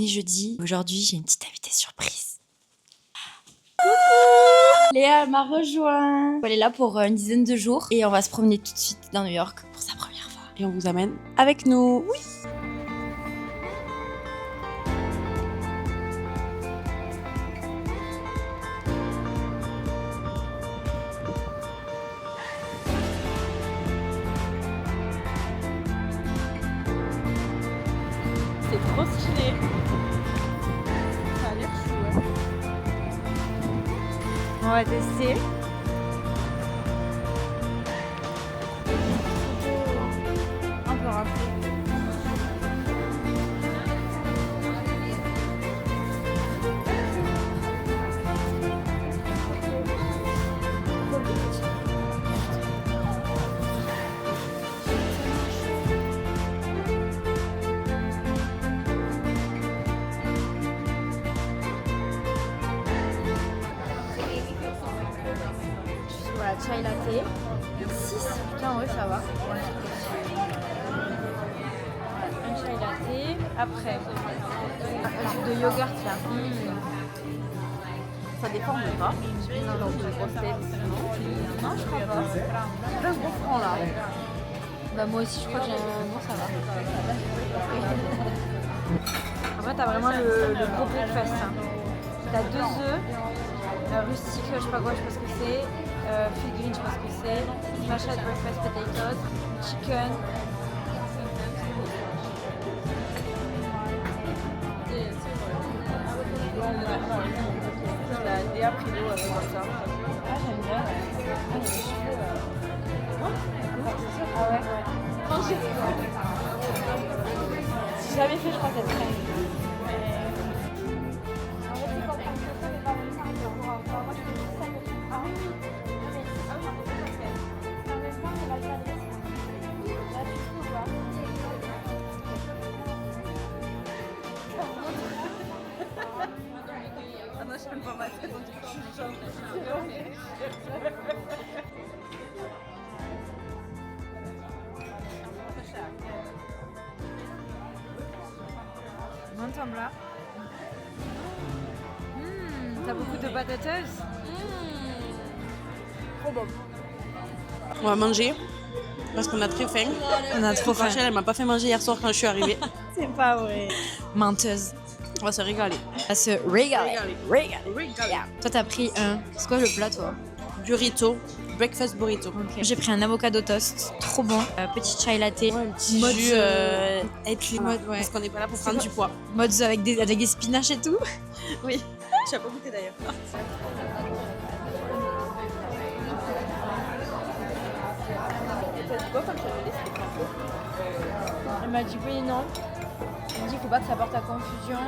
est jeudi. Aujourd'hui, j'ai une petite invitée surprise. Coucou! Léa m'a rejoint. Elle est là pour une dizaine de jours et on va se promener tout de suite dans New York pour sa première fois. Et on vous amène avec nous. Oui! C'est trop stylé. Ça a l'air chou, ouais. On va tester. Un peu rapide. Voilà, chai latte. 6, putain, ouais, ça va. Un chai latte. Après, un truc de yogurt là. Ça dépend de pas. Non, de grosse tête. Non, je crois pas. C'est un gros franc là. Bah, moi aussi, je crois que j'ai un. Bon, ça va. Après, t'as vraiment le gros breakfast. Hein. T'as 2 œufs, rustique, je sais pas quoi, je sais pas ce que c'est. Fil green, je sais pas ce que c'est. Mashed breakfast potatoes, chicken. La Déa Prilo avec ça. Ah, j'aime bien. Ah, les cheveux. Ah ouais? Manger. Si j'avais fait, je crois qu'elle serait. Ah non, je fais pas ma tête, on dit que je change. M'entends là. T'as beaucoup de patates. Trop bon. On va manger parce qu'on a très faim. On a trop faim. Rachel, elle m'a pas fait manger hier soir quand je suis arrivée. C'est pas vrai. Menteuse. On va se régaler. À se régaler. Régaler. Yeah. Toi, t'as pris un. C'est quoi le plat, toi? Burrito, breakfast burrito. Okay. J'ai pris un avocado toast. Trop bon. Petit chai latte. Ouais, un petit mode jus healthy voilà. mode, ouais. Parce qu'on n'est pas là pour prendre du poids. Mode avec des spinaches et tout. Oui. Je n'ai pas goûté d'ailleurs. Elle m'a dit oui et non. Elle m'a dit qu'il faut pas que ça porte à confusion.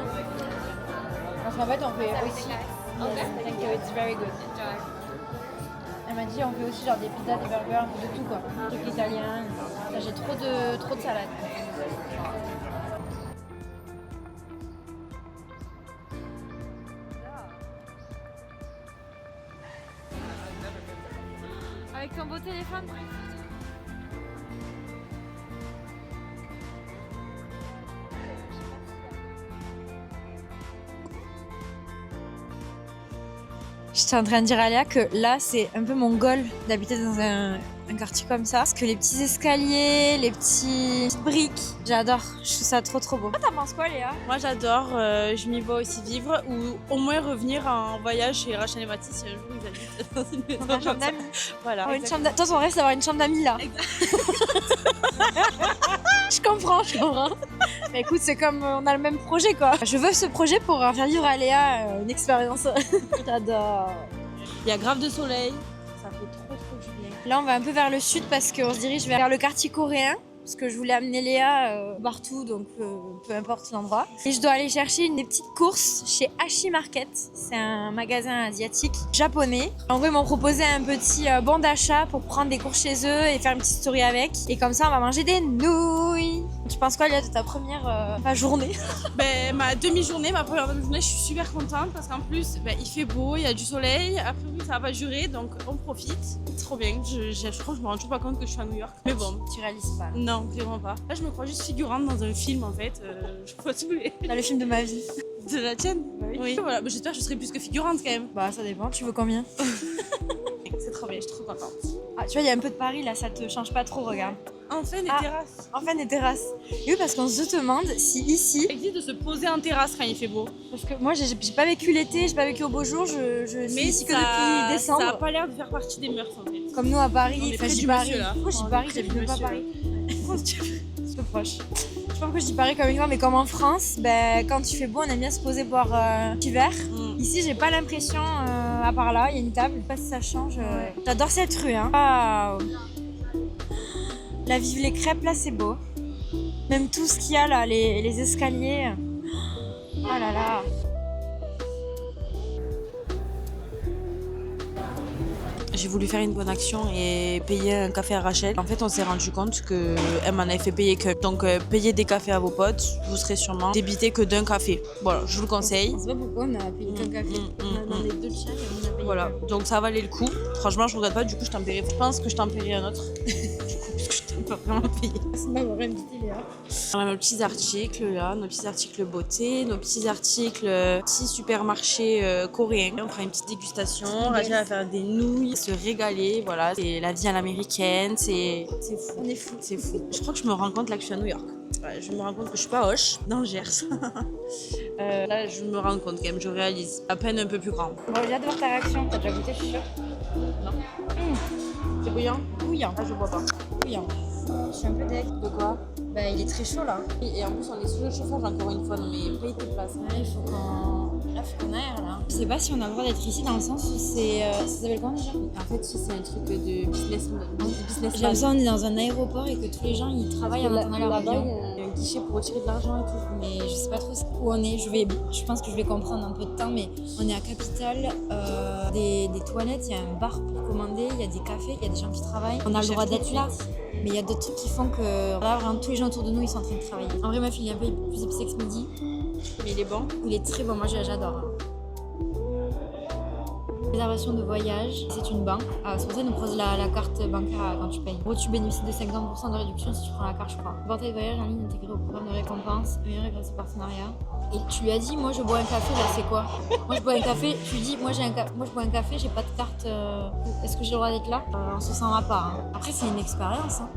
Parce qu'en fait on fait aussi. Thank you, it's very good. Elle m'a dit on fait aussi genre des pizzas, des burgers, un peu de tout quoi. Des trucs italiens. Là j'ai trop de salade. Avec ton beau téléphone. J'étais en train de dire à Léa que là, c'est un peu mon goal d'habiter dans un quartier comme ça. Parce que les petits escaliers, les petites briques, j'adore. Je trouve ça trop trop beau. Toi, t'en penses quoi, Léa? Moi j'adore, je m'y vois aussi vivre ou au moins revenir en voyage chez Rachel et Mathis si un jour ils habitent dans une maison. Dans une chambre d'amis. Voilà. Toi, ton rêve, c'est d'avoir une chambre d'amis là. Je comprends. Mais écoute, c'est comme on a le même projet quoi. Je veux ce projet pour faire vivre à Léa une expérience. J'adore. Il y a grave de soleil, ça fait trop du bien. Là, on va un peu vers le sud parce qu'on se dirige vers le quartier coréen. Parce que je voulais amener Léa partout, donc peu importe l'endroit. Et je dois aller chercher des petites courses chez Hashi Market. C'est un magasin asiatique japonais. En gros, ils m'ont proposé un petit bon d'achat pour prendre des courses chez eux et faire une petite story avec. Et comme ça, on va manger des nouilles. Tu penses quoi, Léa, de ta première journée? Ben, ma demi-journée, ma première demi-journée, je suis super contente parce qu'en plus, ben, il fait beau, il y a du soleil. Après, oui, ça va pas durer, donc on profite. C'est trop bien. Je crois que je me rends toujours pas compte que je suis à New York. Mais bon. Tu réalises pas. Non, vraiment pas. Là, je me crois juste figurante dans un film, en fait. Je crois tous les... Dans le film de ma vie. De la tienne? Bah oui. Oui. Voilà, ben, j'espère que je serai plus que figurante quand même. Bah, ça dépend. Tu veux combien? C'est trop bien, je suis trop contente. Ah, tu vois, il y a un peu de Paris là, ça te change pas trop, regarde. Enfin, des terrasses. Enfin, des terrasses. Et oui, parce qu'on se demande si ici. Il existe de se poser en terrasse quand il fait beau. Parce que moi, j'ai pas vécu l'été, j'ai pas vécu au beau jour, je suis ici que depuis décembre. Ça a pas l'air de faire partie des mœurs en fait. Comme nous à Paris. Enfin, je dis Paris. Pourquoi je dis Paris? J'habite même pas Paris. C'est peu proche. Je sais pas pourquoi je dis Paris comme une fois, mais comme en France, ben, quand il fait beau, on aime bien se poser boire un petit verre. Ici, j'ai pas l'impression, à part là, il y a une table, je sais pas si ça change. J'adore cette rue. Hein. Waouh. La vive les crêpes, là, c'est beau. Même tout ce qu'il y a là, les escaliers. Oh là là. J'ai voulu faire une bonne action et payer un café à Rachel. En fait, on s'est rendu compte qu'elle m'en avait fait payer que. Donc, payez des cafés à vos potes, vous serez sûrement débité que d'un café. Voilà, je vous le conseille. On sait pas pourquoi on a payé qu'un café. On a les deux chats et on a payé. Voilà, donc ça valait le coup. Franchement, je regrette pas. Du coup, je pense que je t'en paierai un autre. Parce que je t'ai pas vraiment payé. Merci de m'avoir invité, Léa. On a nos petits articles là, nos petits articles beauté, nos petits articles petits supermarchés coréens. On fera une petite dégustation, Rachel va faire des nouilles, se régaler, voilà. C'est la vie à l'américaine, c'est fou. On est fou. C'est fou. Je crois que je me rends compte là que je suis à New York. Ouais, je me rends compte que je suis pas Hoche, dans le Gers. Là, je me rends compte quand même, je réalise. À peine un peu plus grand. Bon, j'ai hâte de voir ta réaction. T'as déjà goûté, je suis sûre. Non. C'est bouillant? Bouillant. Ah, je bois pas. Bouillant. Je suis un peu deck. De quoi? Bah, il est très chaud là. Et en plus, on est sous le chauffage encore une fois, mais paye tes places. Ouais, il faut qu'on aère là. Je sais pas si on a le droit d'être ici dans le sens où c'est. Ça s'appelle comment déjà? En fait, si c'est un truc de business. J'ai l'impression qu'on est dans un aéroport et que tous les gens ils travaillent en attendant leur Là-bas, avion. il y a un guichet pour retirer de l'argent et tout. Mais je sais pas trop où on est. Je pense que je vais comprendre un peu de temps, mais on est à Capitale. Des toilettes, il y a un bar pour commander, il y a des cafés, il y a des gens qui travaillent. On a le droit d'être là. Mais il y a d'autres trucs qui font que là, vraiment, tous les gens autour de nous ils sont en train de travailler. En vrai, ma fille est un peu plus épicé que ce midi. Mais il est bon. Il est très bon, moi j'adore. Réservation de voyage, c'est une banque. C'est pour ça qu'ils nous proposent la carte bancaire quand tu payes. En gros, tu bénéficies de 50% de réduction si tu prends la carte, je crois. Portail de voyage en ligne intégré au programme de récompense, meilleur grâce au partenariat. Et tu lui as dit, moi je bois un café, là c'est quoi? Moi je bois un café, tu lui dis, moi je bois un café, j'ai pas de carte, est-ce que j'ai le droit d'être là? On se sent pas. Hein. Après, c'est une expérience. Hein.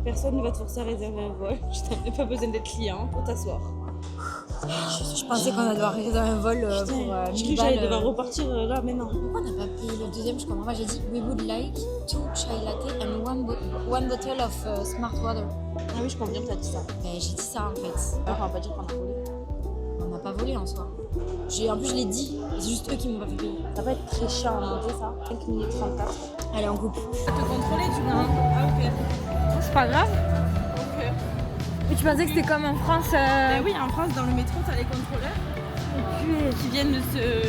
Personne ne va te forcer à réserver un vol. Je n'ai pas besoin d'être client pour t'asseoir. Je pensais qu'on allait devoir réserver un vol pour 1000 balles. Je j'allais devoir repartir là, mais non. Pourquoi on n'a pas payé le deuxième? Je comprends pas. J'ai dit we would like 2 chai latte and one bottle of smart water. Ah oui, je comprends bien que t'as dit ça. Mais j'ai dit ça en fait. Alors, on va pas dire qu'on a volé. On n'a pas volé en soi. En plus, je l'ai dit. C'est juste eux qui m'ont pas fait payer. Ça va être très cher à monter ça. 5 minutes 34. Allez, on coupe. À te contrôler du coup. Ah ok. C'est pas grave. Ok. Mais tu pensais que c'était comme en France Ben oui, en France, dans le métro, t'as les contrôleurs qui viennent de se...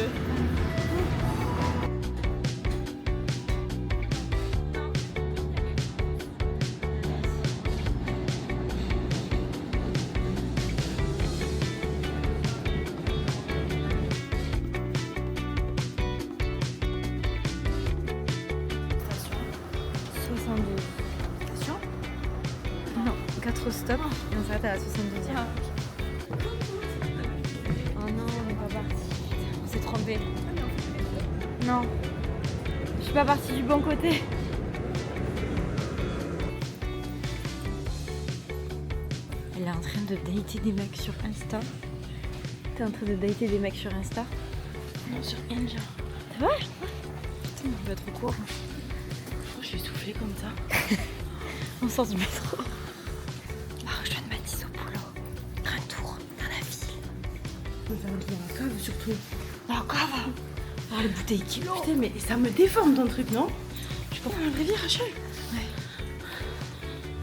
Non, 4 stops et on s'arrête à la 72e. Oh non, on n'est pas parti. On s'est trompé. Non. Je suis pas partie du bon côté. Elle est en train de dater des mecs sur Insta. T'es en train de dater des mecs sur Insta? Non, sur Inja. C'est vrai? Putain, il va trop court. Oh, je suis essoufflée comme ça. On sort du métro. Rejoindre Mathis au boulot. Un tour dans la ville. On va faire un tour dans la cave surtout. Dans la cave. Alors les bouteilles kilo. Putain, mais ça me déforme ton truc, non? Tu peux prendre un vrai vie, Rachel? Ouais.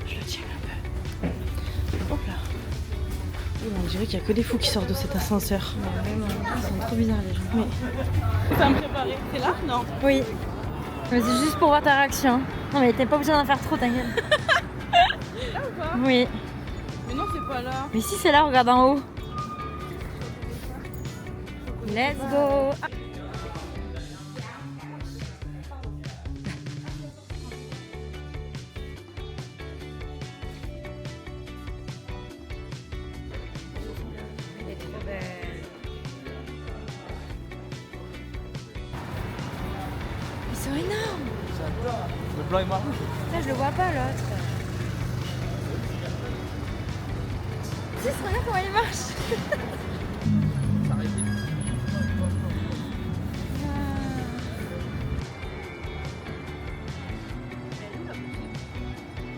Je le tiens un peu. Hop là. On dirait qu'il n'y a que des fous qui sortent de cet ascenseur. Mais vraiment, ils sont trop bizarres les gens. Mais... T'as préparé? T'es là? Non. Oui. Mais c'est juste pour voir ta réaction. Non mais t'es pas obligé d'en faire trop, t'inquiète. Là ou pas? Oui. Mais non, c'est pas là. Mais si, c'est là, regarde en haut. Let's go. Ah. Elle est trop belle. Ils sont énormes. Le blanc et marron. Là, je le vois pas, l'autre. Tu sais, regarde comment il marche.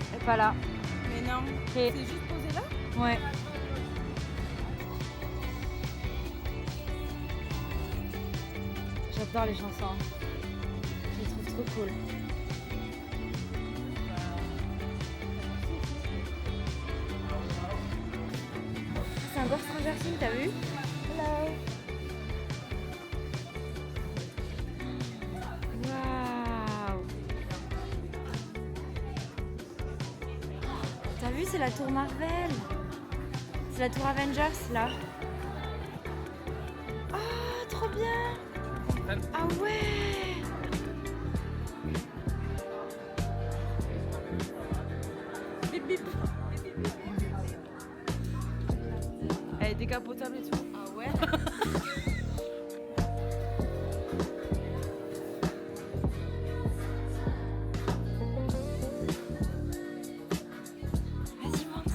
Elle est pas là. Mais non. Et... C'est juste posé là? Ouais. J'adore les chansons. Je les trouve trop cool. C'est encore Stranger Things, t'as vu? Hello. Waouh. T'as vu, c'est la tour Marvel. C'est la tour Avengers là. Oh, trop bien. Ah ouais. Bip bip. Elle est décapotable et tout. Ah ouais. Vas-y, monte.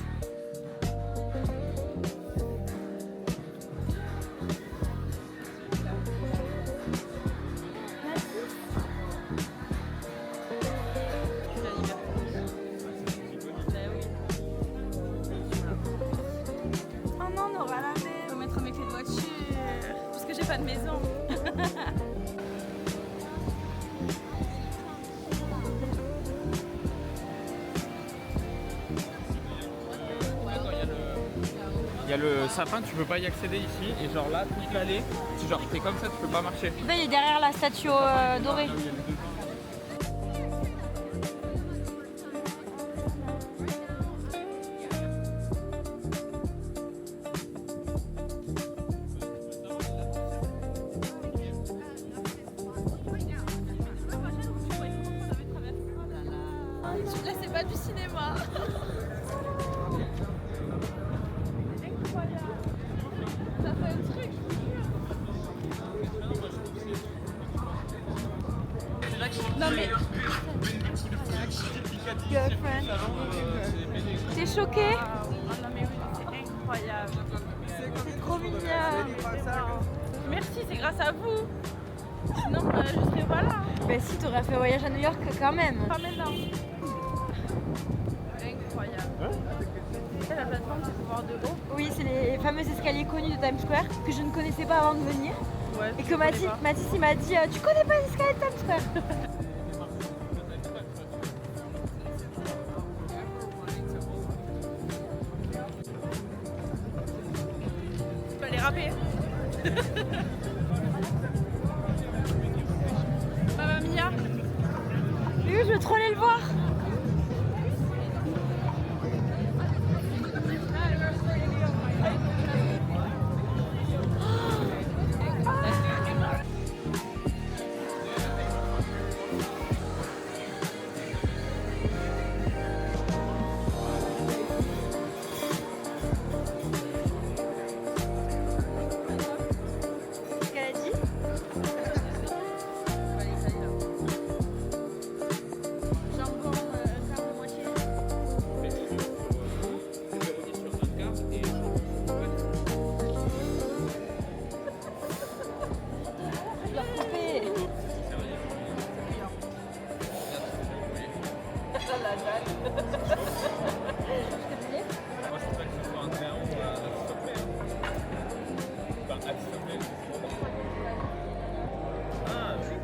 Oh non, on aura la même. On va mettre mes clés de voiture. Parce que j'ai pas de maison. Il y a le sapin, tu peux pas y accéder ici. Et genre là, toute l'allée, si genre t'es comme ça, tu peux pas marcher. Là, il est derrière la statue dorée. Là où il y a les deux. Là, c'est pas du cinéma. Ça fait un truc, Non mais Girlfriend. T'es choquée? ah non mais oui, c'est incroyable. C'est trop mignon. Merci, c'est grâce à vous. Sinon, je serais pas là. Bah si, t'aurais fait voyage à New York quand même. Pas maintenant. Incroyable. C'est la plateforme, c'est pouvoir de haut. Oui, c'est les fameux escaliers connus de Times Square que je ne connaissais pas avant de venir. Ouais. Et que Mathis il m'a dit tu connais pas les escaliers de Times Square? Tu peux aller rapper. Mamma Mia. Oui, je veux trop aller le voir. Ce qu'elle a dit? Jambon, ferme moitié. Je dois couper. Moi, je voudrais que ce soit un train ou un Aristoplé. Enfin, Aristoplé. Ah, oui.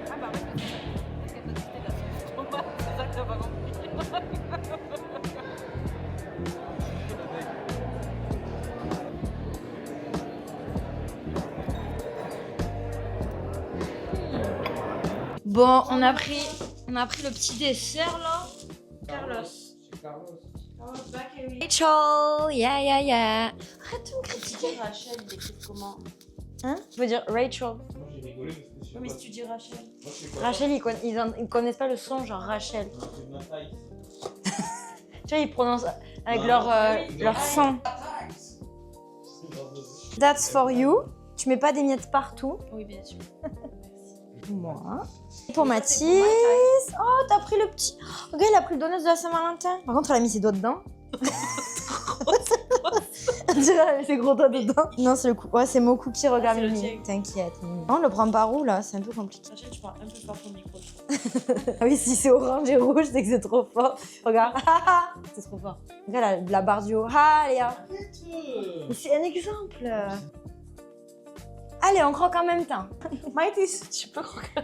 Ah bah oui. Parce qu'elle t'a cité la sauce tomate, c'est ça que t'as pas compris. Bon, on a pris le petit dessert là. Carlos. Rachel, yeah. Arrête de me critiquer. Rachel, il écrit comment? Hein? Je veux dire Rachel. Moi j'ai rigolé parce que je sais Mais pas. si tu dis Rachel. Moi je sais pas. Rachel, ils connaissent pas le son genre Rachel. C'est de ma taille. Tu vois, ils prononcent avec Non. leur son. That's for you. Tu mets pas des miettes partout. Oui, bien sûr. Moi. Et pour Mathis. Oh, t'as pris le petit. Regarde, il a pris le donut de la Saint-Valentin. Par contre, elle a mis ses doigts dedans. On dirait elle a mis ses gros doigts dedans. Non, c'est le coup. Ouais, c'est mon cookie, regarde, c'est le Mimi. tien. T'inquiète. Mimi. On le prend par où là? C'est un peu compliqué. Rachel, tu prends un peu fort ton micro. Ah oui, si c'est orange et rouge, c'est que c'est trop fort. Regarde. C'est trop fort. Regarde la barre du haut. Ah, Léa. Mais c'est un exemple. Allez, on croque en même temps. Maïtis, tu peux croquer.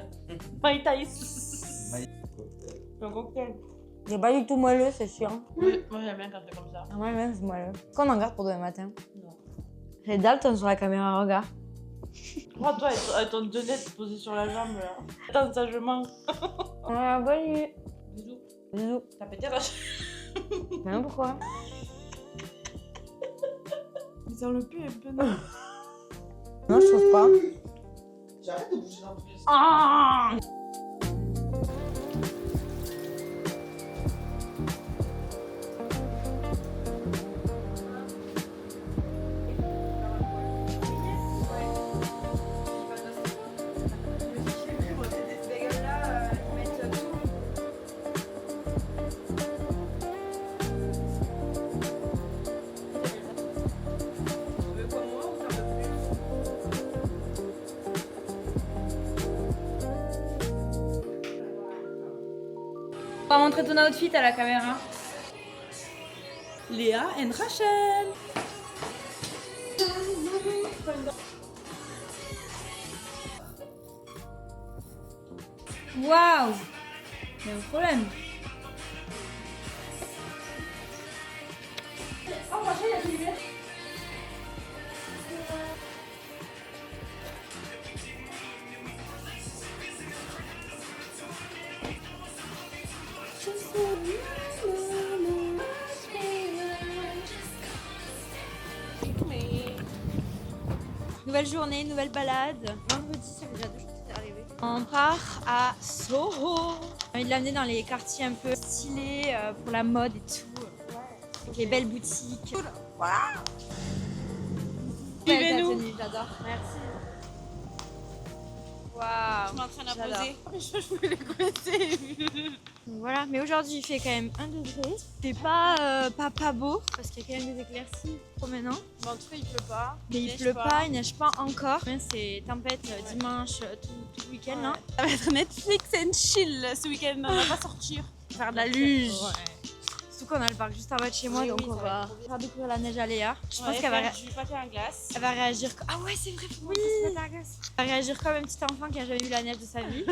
Maïtis. Un cocktail. C'est pas du tout moelleux, c'est chiant. Oui, moi j'aime bien quand c'est comme ça. Ah, moi même, c'est moelleux. Qu'on en garde pour demain matin. Non. J'ai Dalton sur la caméra, regarde. Prends-toi avec ton donut posé sur la jambe là. Attends, ça je mange. Ah, bonne nuit. Bisous. Bisous. T'as pété Rachel? Mais non, pourquoi? Il sent le pu un peu, non? Non, je trouve pas. J'arrête de bouger dans le plus. Ah! On va montrer ton outfit à la caméra. Léa et Rachel. Waouh! Il y a un problème. Nouvelle journée, nouvelle balade. Vendredi, ça fait déjà 2 jours que c'est arrivé. On part à Soho. J'ai envie de l'amener dans les quartiers un peu stylés pour la mode et tout. Avec les belles boutiques. Voilà. Suivez-nous. Belle ta tenue, j'adore. Merci. Waouh. Je m'entraîne à J'adore. poser. Je voulais les coincer. Voilà, mais aujourd'hui il fait quand même 1 degré. C'est pas beau parce qu'il y a quand même des éclaircies trop maintenant. Bon, en tout cas, il pleut pas. Mais il pleut pas, il neige pas encore. C'est tempête dimanche, tout le week-end là. Ça va être Netflix and chill ce week-end. On va pas sortir. Faire de la luge. Surtout qu'on a le parc juste en bas de chez moi, Oui, donc oui, on ça va va être trop bien. faire découvrir la neige à Léa. Je pense Ouais, qu'elle va, faire du patin à glace. elle va réagir. Ah ouais, c'est vrai, faut se mettre à la glace. Elle va réagir comme un petit enfant qui a jamais vu la neige de sa vie.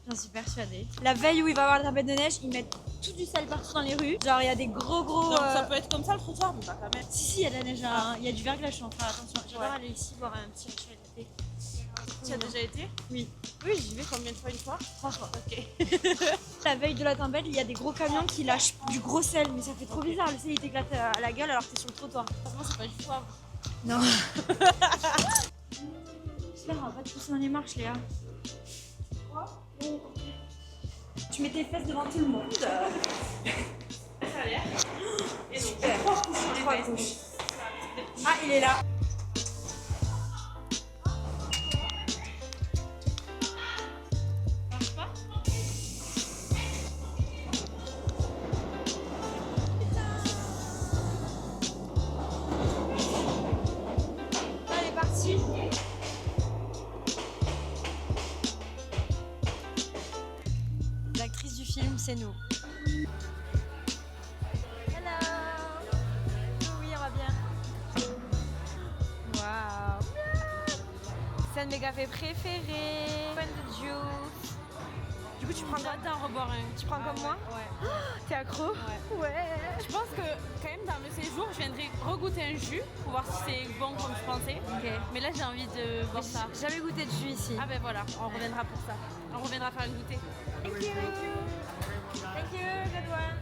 J'en suis persuadée. La veille où il va y avoir la tempête de neige, ils mettent tout du sel partout dans les rues. Genre, il y a des gros. Donc ça peut être comme ça le trottoir, mais pas quand même. Si, il y a de la neige, hein. Il y a du verglas, je suis en train attention. J'adore aller ici boire un petit rituel d'été. Tu as déjà été? Oui. Oui, j'y vais combien de fois? Une fois? 3 fois. Ok. La veille de la tempête, il y a des gros camions qui lâchent du gros sel, mais ça fait trop bizarre. Le sel il t'éclate à la gueule alors que t'es sur le trottoir. Franchement, c'est pas du poivre. Non. J'espère qu'on va pas te pousser dans les marches, Léa. Quoi? Tu mets tes fesses devant tout le monde. Ça a l'air. Et donc, Super. 3 couches sur Trois les fesses. couches. Ah, il est là. Marche pas? Elle est partie. L'actrice du film, c'est nous. Hello. Oui, on va bien. Waouh. C'est un de mes cafés préférés. Point de juice. Du coup, tu prends quoi? J'adore reboire un. Tu prends comme moi? Ouais. T'es accro? Ouais. Je pense que quand même dans le séjour, je viendrai regoûter un jus pour voir si c'est bon comme je pensais. Ok. Mais là, j'ai envie de boire ça. J'ai jamais goûté de jus ici. Ah ben voilà, on reviendra pour ça. On reviendra faire un goûter. Thank you. Thank you. Good one.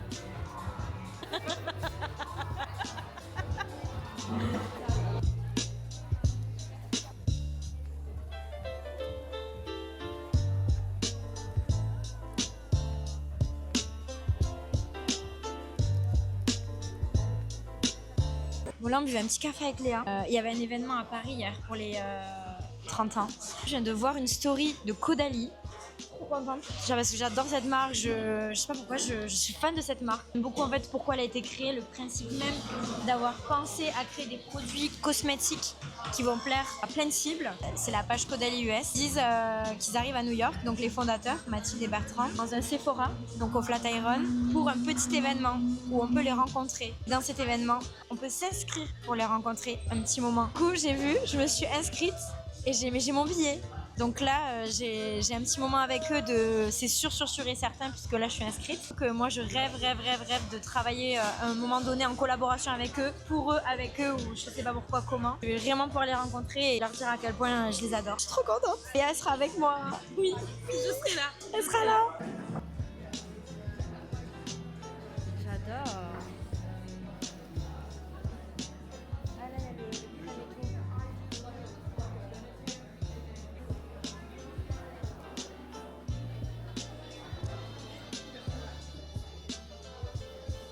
Bon là on buvait un petit café avec Léa. Il y avait un événement à Paris hier pour les 30 ans. Je viens de voir une story de Caudalie. Trop contente. Genre parce que j'adore cette marque, je sais pas pourquoi, je suis fan de cette marque. J'aime beaucoup en fait pourquoi elle a été créée, le principe même d'avoir pensé à créer des produits cosmétiques qui vont plaire à plein de cibles. C'est la page Caudalie US. Ils disent qu'ils arrivent à New York, donc les fondateurs, Mathilde et Bertrand, dans un Sephora, donc au Flatiron, pour un petit événement où on peut les rencontrer. Dans cet événement, on peut s'inscrire pour les rencontrer un petit moment. Du coup, j'ai vu, je me suis inscrite et j'ai mon billet. Donc là, j'ai un petit moment avec eux, c'est sûr et certain, puisque là, je suis inscrite. Donc, moi, je rêve de travailler à un moment donné en collaboration avec eux, pour eux, avec eux, ou je sais pas pourquoi, comment. Je vais vraiment pouvoir les rencontrer et leur dire à quel point je les adore. Je suis trop contente. Et elle sera avec moi. Oui, je serai là. Elle sera là. J'adore. Ah là, il y a le crème et tout.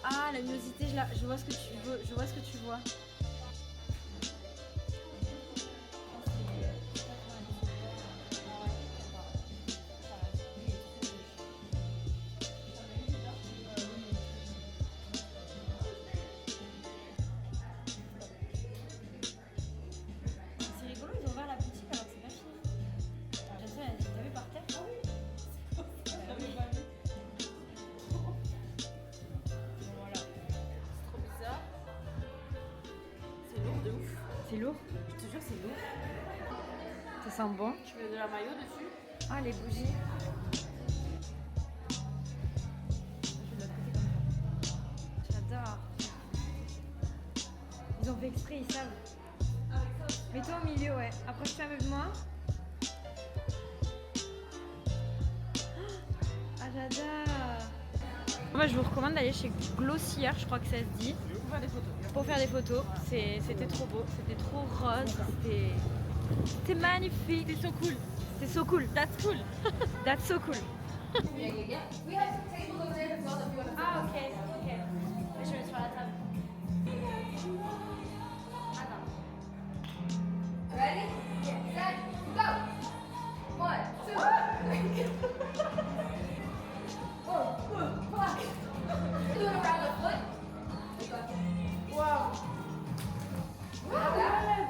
Ah, la luminosité, je vois ce que tu veux, je vois ce que tu vois. C'est rigolo, ils ont ouvert la boutique alors que c'est pas fini. J'aime ça, t'as vu par terre? C'est lourd? Je te jure, c'est lourd. Ça sent bon. Tu veux de la maillot dessus? Ah, les bougies. Je vais de l'autre côté comme ça. J'adore. Ils ont fait exprès, ils savent. Mets-toi au milieu, ouais. Approche-toi avec moi. Ah, j'adore. Moi, je vous recommande d'aller chez Glossier, je crois que ça se dit. Pour faire des photos. Pour faire des photos. C'était trop beau, c'était trop rose, c'était magnifique. C'est so cool. C'était so cool. That's cool. That's so cool. We have tables over there as well if you want to. Ah, ok, ok. Je vais sur la table. Ready? Set, go! 1, 2, 3. Do it around the foot. Wow. Oh, or the neck.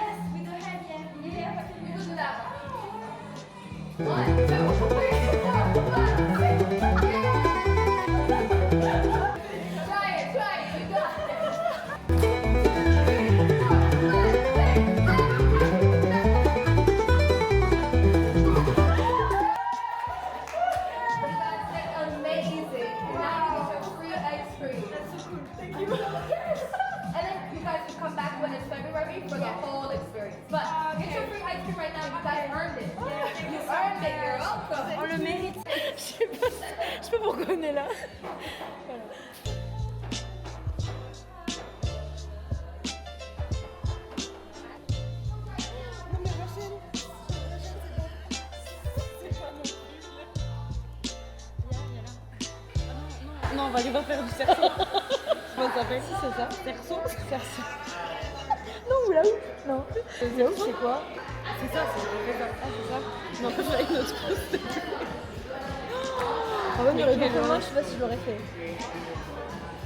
Yes, with the head, yeah. Yeah, we can do that one. 1, 2, 3, 4, 5, 6. Try it, we got it. Amazing. Now you get your free ice cream. That's so cool. Thank you. Yes. And then you guys can come back when it's February for the whole experience. But get your free ice cream right now. You guys earned it. You earned it. You're welcome. On le mérite. Je sais pas pourquoi on est là. Voilà. Non, on va aller pas faire du cerceau. Comment ça s'appelle? Si, c'est ça. Cerceau? Cerceau. Non, ou là où? Non. Là où, c'est quoi? C'est ça, c'est ça. Ah, c'est ça. Non, en fait, je vais avec notre chose. Ah ouais, il y aurait beaucoup de monde, je sais pas si je l'aurais fait.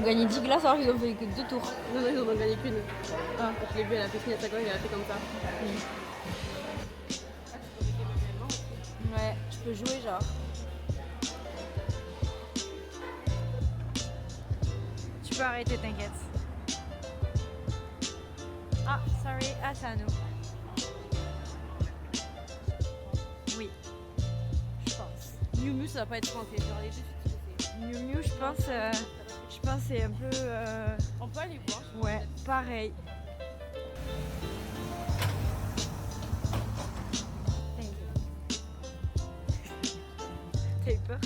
On gagnait 10 glaces alors qu'ils ont fait que 2 tours. Non, ils en ont gagné qu'une. Ah, je l'ai vu, elle a fait signer à sa gomme, elle a fait comme ça. Ouais, tu peux jouer genre. Tu peux arrêter, t'inquiète. Ah, sorry, ah, c'est à nous. Oui, je pense. Miu Miu, ça va pas être planté. Genre, les deux, c'est Miu Miu, je pense c'est un peu... On peut aller voir. Ouais, pareil. T'as eu peur?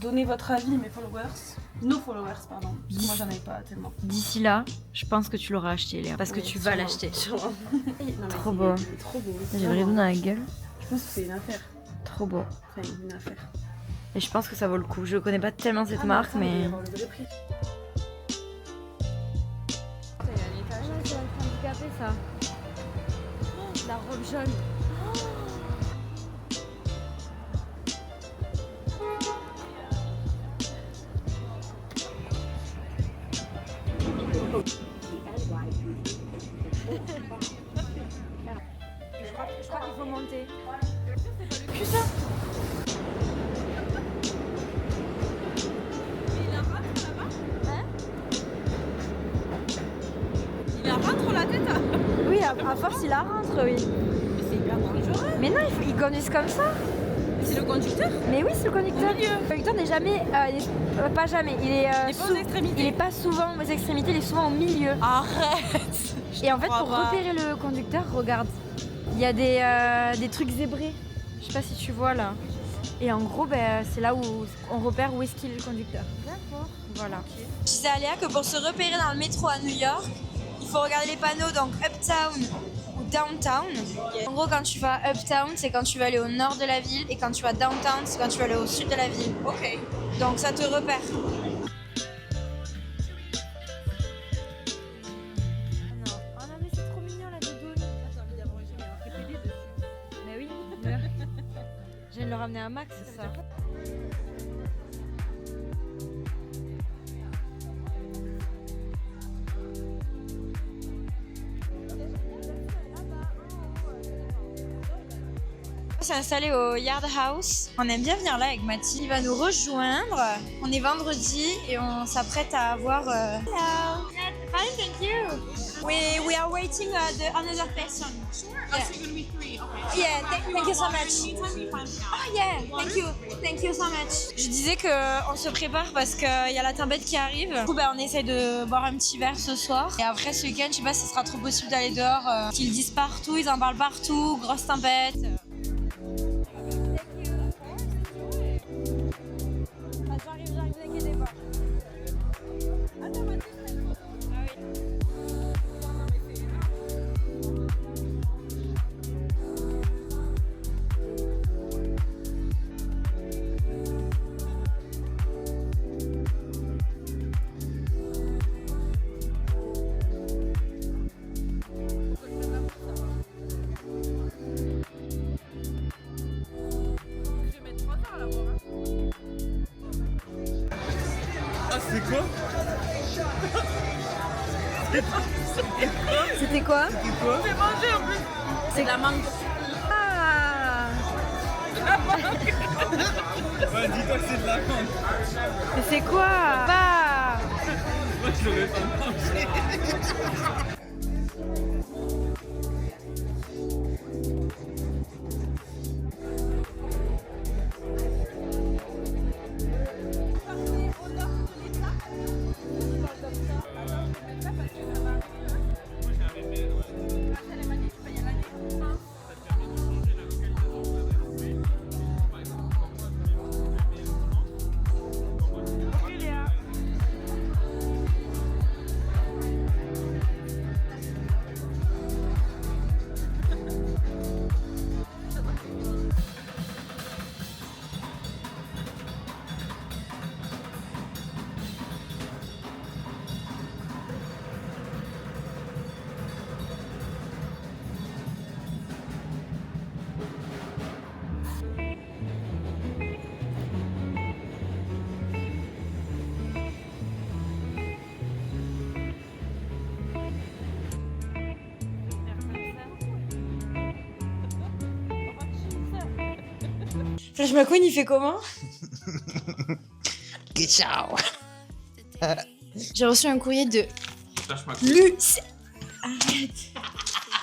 donner votre avis, mes followers. Nos followers, pardon. Parce que moi, j'en ai pas tellement. D'ici là, je pense que tu l'auras acheté, Léa. Parce que tu vas l'acheter. Trop beau. Trop beau. J'ai le rideau dans la gueule. Je pense que c'est une affaire. Trop beau. Enfin, une affaire. Et je pense que ça vaut le coup. Je connais pas tellement cette marque, attends, mais. il va y avoir le vrai prix. C'est handicapé ça. La robe jaune. Je crois qu'il faut monter. Que ça? Il a rentre la tête. Oui, à force il la rentre, oui. Mais c'est hyper dangereux. Mais non, ils conduisent comme ça. C'est le conducteur. Mais oui, c'est le conducteur. Le conducteur n'est jamais, pas jamais. Il est, Il est pas aux extrémités. il est pas souvent aux extrémités, il est souvent au milieu. Arrête. Et en fait, crois pour pas. repérer le conducteur, regarde, il y a des trucs zébrés. Je sais pas si tu vois là. Et en gros, c'est là où on repère où est-ce qu'il est le conducteur. D'accord. Voilà. Je disais à Léa que pour se repérer dans le métro à New York, il faut regarder les panneaux donc Uptown ou Downtown. En gros, quand tu vas Uptown, c'est quand tu vas aller au nord de la ville, et quand tu vas Downtown, c'est quand tu vas aller au sud de la ville. Ok. Donc ça te repère. Oh non, mais c'est trop mignon la doudoune. Mais oui, je viens de le ramener à Max, c'est ça. On s'est installé au Yard House. On aime bien venir là avec Mathilde. Il va nous rejoindre. On est vendredi et on s'apprête à avoir... Hello. Fine, thank you. We are waiting another person. Sure. Oh, so you're gonna be 3. Okay. Yeah, thank you so much. Anytime you find out. Oh yeah, thank you so much. Je disais qu'on se prépare parce qu'il y a la tempête qui arrive. Du coup, on essaie de boire un petit verre ce soir. Et après ce week-end, je sais pas si ce sera trop possible d'aller dehors. Qu'ils disent partout, ils en parlent partout, grosse tempête. J'arrive, vous inquiétez pas. Ah, c'est quoi? C'était quoi? C'est quoi? C'est de la mangue. Ah! Ouais, dis-toi que c'est de la menthe. Mais c'est quoi? Bah! Moi, je l'aurais pas mangé. Flash McQueen, il fait comment? Ciao. J'ai reçu un courrier de Flash McQueen. l'UC... Arrête.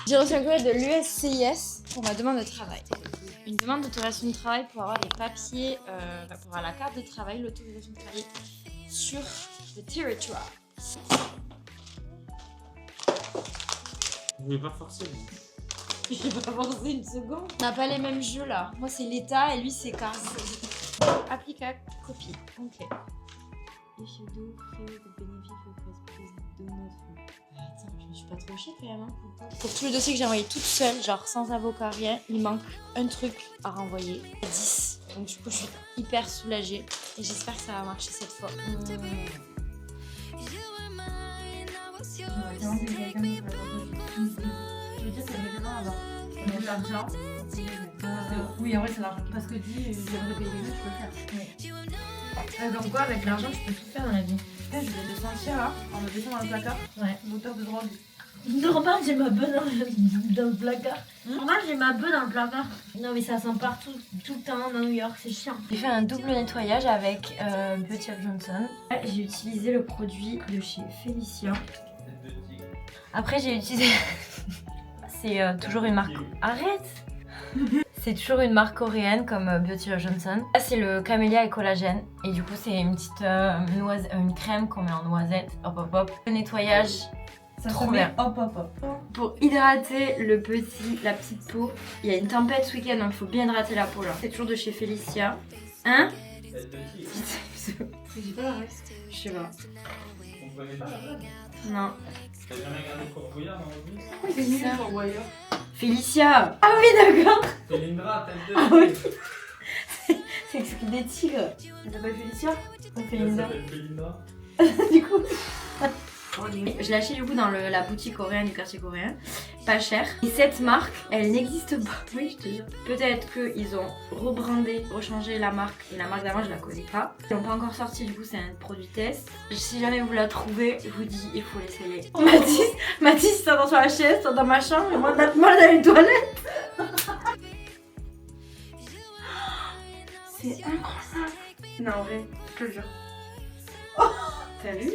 J'ai reçu un courrier de l'USCIS pour ma demande de travail. Une demande d'autorisation de travail pour avoir des papiers, pour avoir la carte de travail, l'autorisation de travailler sur le territoire. Je vais pas forcer. Je vais pas forcer une seconde. On n'a pas les mêmes jeux là. Moi c'est l'État et lui c'est Cars. Applique à copie. Ok. If you do feel the benefit request, please do not feel. Attends, je me suis pas trop chier quand même. Hein. Pour tout le dossier que j'ai envoyé toute seule, genre sans avocat, rien, il manque un truc à renvoyer. 10. Donc du coup, je suis hyper soulagée et j'espère que ça va marcher cette fois. L'argent. Oui, en vrai, c'est l'argent. Parce que dis, j'aimerais payer les autres, tu peux le faire. Donc quoi, avec l'argent, tu peux tout faire dans la vie. Je viens de sentir là, en me baissant dans le placard, l'odeur de drogue. Non, pas, j'ai ma bœuf dans le placard. Moi, j'ai ma bœuf dans le placard. Non, mais ça sent partout, tout le temps dans New York, c'est chiant. J'ai fait un double nettoyage avec Beauty of Johnson. J'ai utilisé le produit de chez Felicia. Après, j'ai utilisé. C'est toujours une marque. Arrête! C'est toujours une marque coréenne comme Beauty of Johnson. Là, c'est le camélia et collagène. Et du coup, c'est une petite une crème qu'on met en noisette. Hop, hop, hop. Le nettoyage. Ça trop se met bien. hop, hop, hop. Pour hydrater la petite peau, il y a une tempête ce week-end, donc il faut bien hydrater la peau là. C'est toujours de chez Felicia. Hein? J'ai pas la reste. Je sais pas. On connaît pas la blague. Non. T'as jamais regardé Fort Boyard dans le vie? Pourquoi c'est mieux pour Wire? Felicia! Ah oui, d'accord! C'est Lindra, tête de Ah oui. C'est que c'est des tigres. Elle s'appelle Félicia? On fait Elle une dent. s'appelle Belinda. Du coup. Je l'ai acheté du coup dans la boutique coréenne du quartier coréen, pas cher. Et cette marque, elle n'existe pas. Oui, je te jure. Peut-être qu'ils ont rebrandé, rechangé la marque. Et la marque d'avant, je la connais pas. Ils n'ont pas encore sorti, du coup, c'est un produit test. Si jamais vous la trouvez, je vous dis, il faut l'essayer. Mathis, il s'endort sur la chaise, il dans ma chambre, et moi, on a mal dans les toilettes. C'est incroyable. Non, en vrai, je te jure. T'as vu?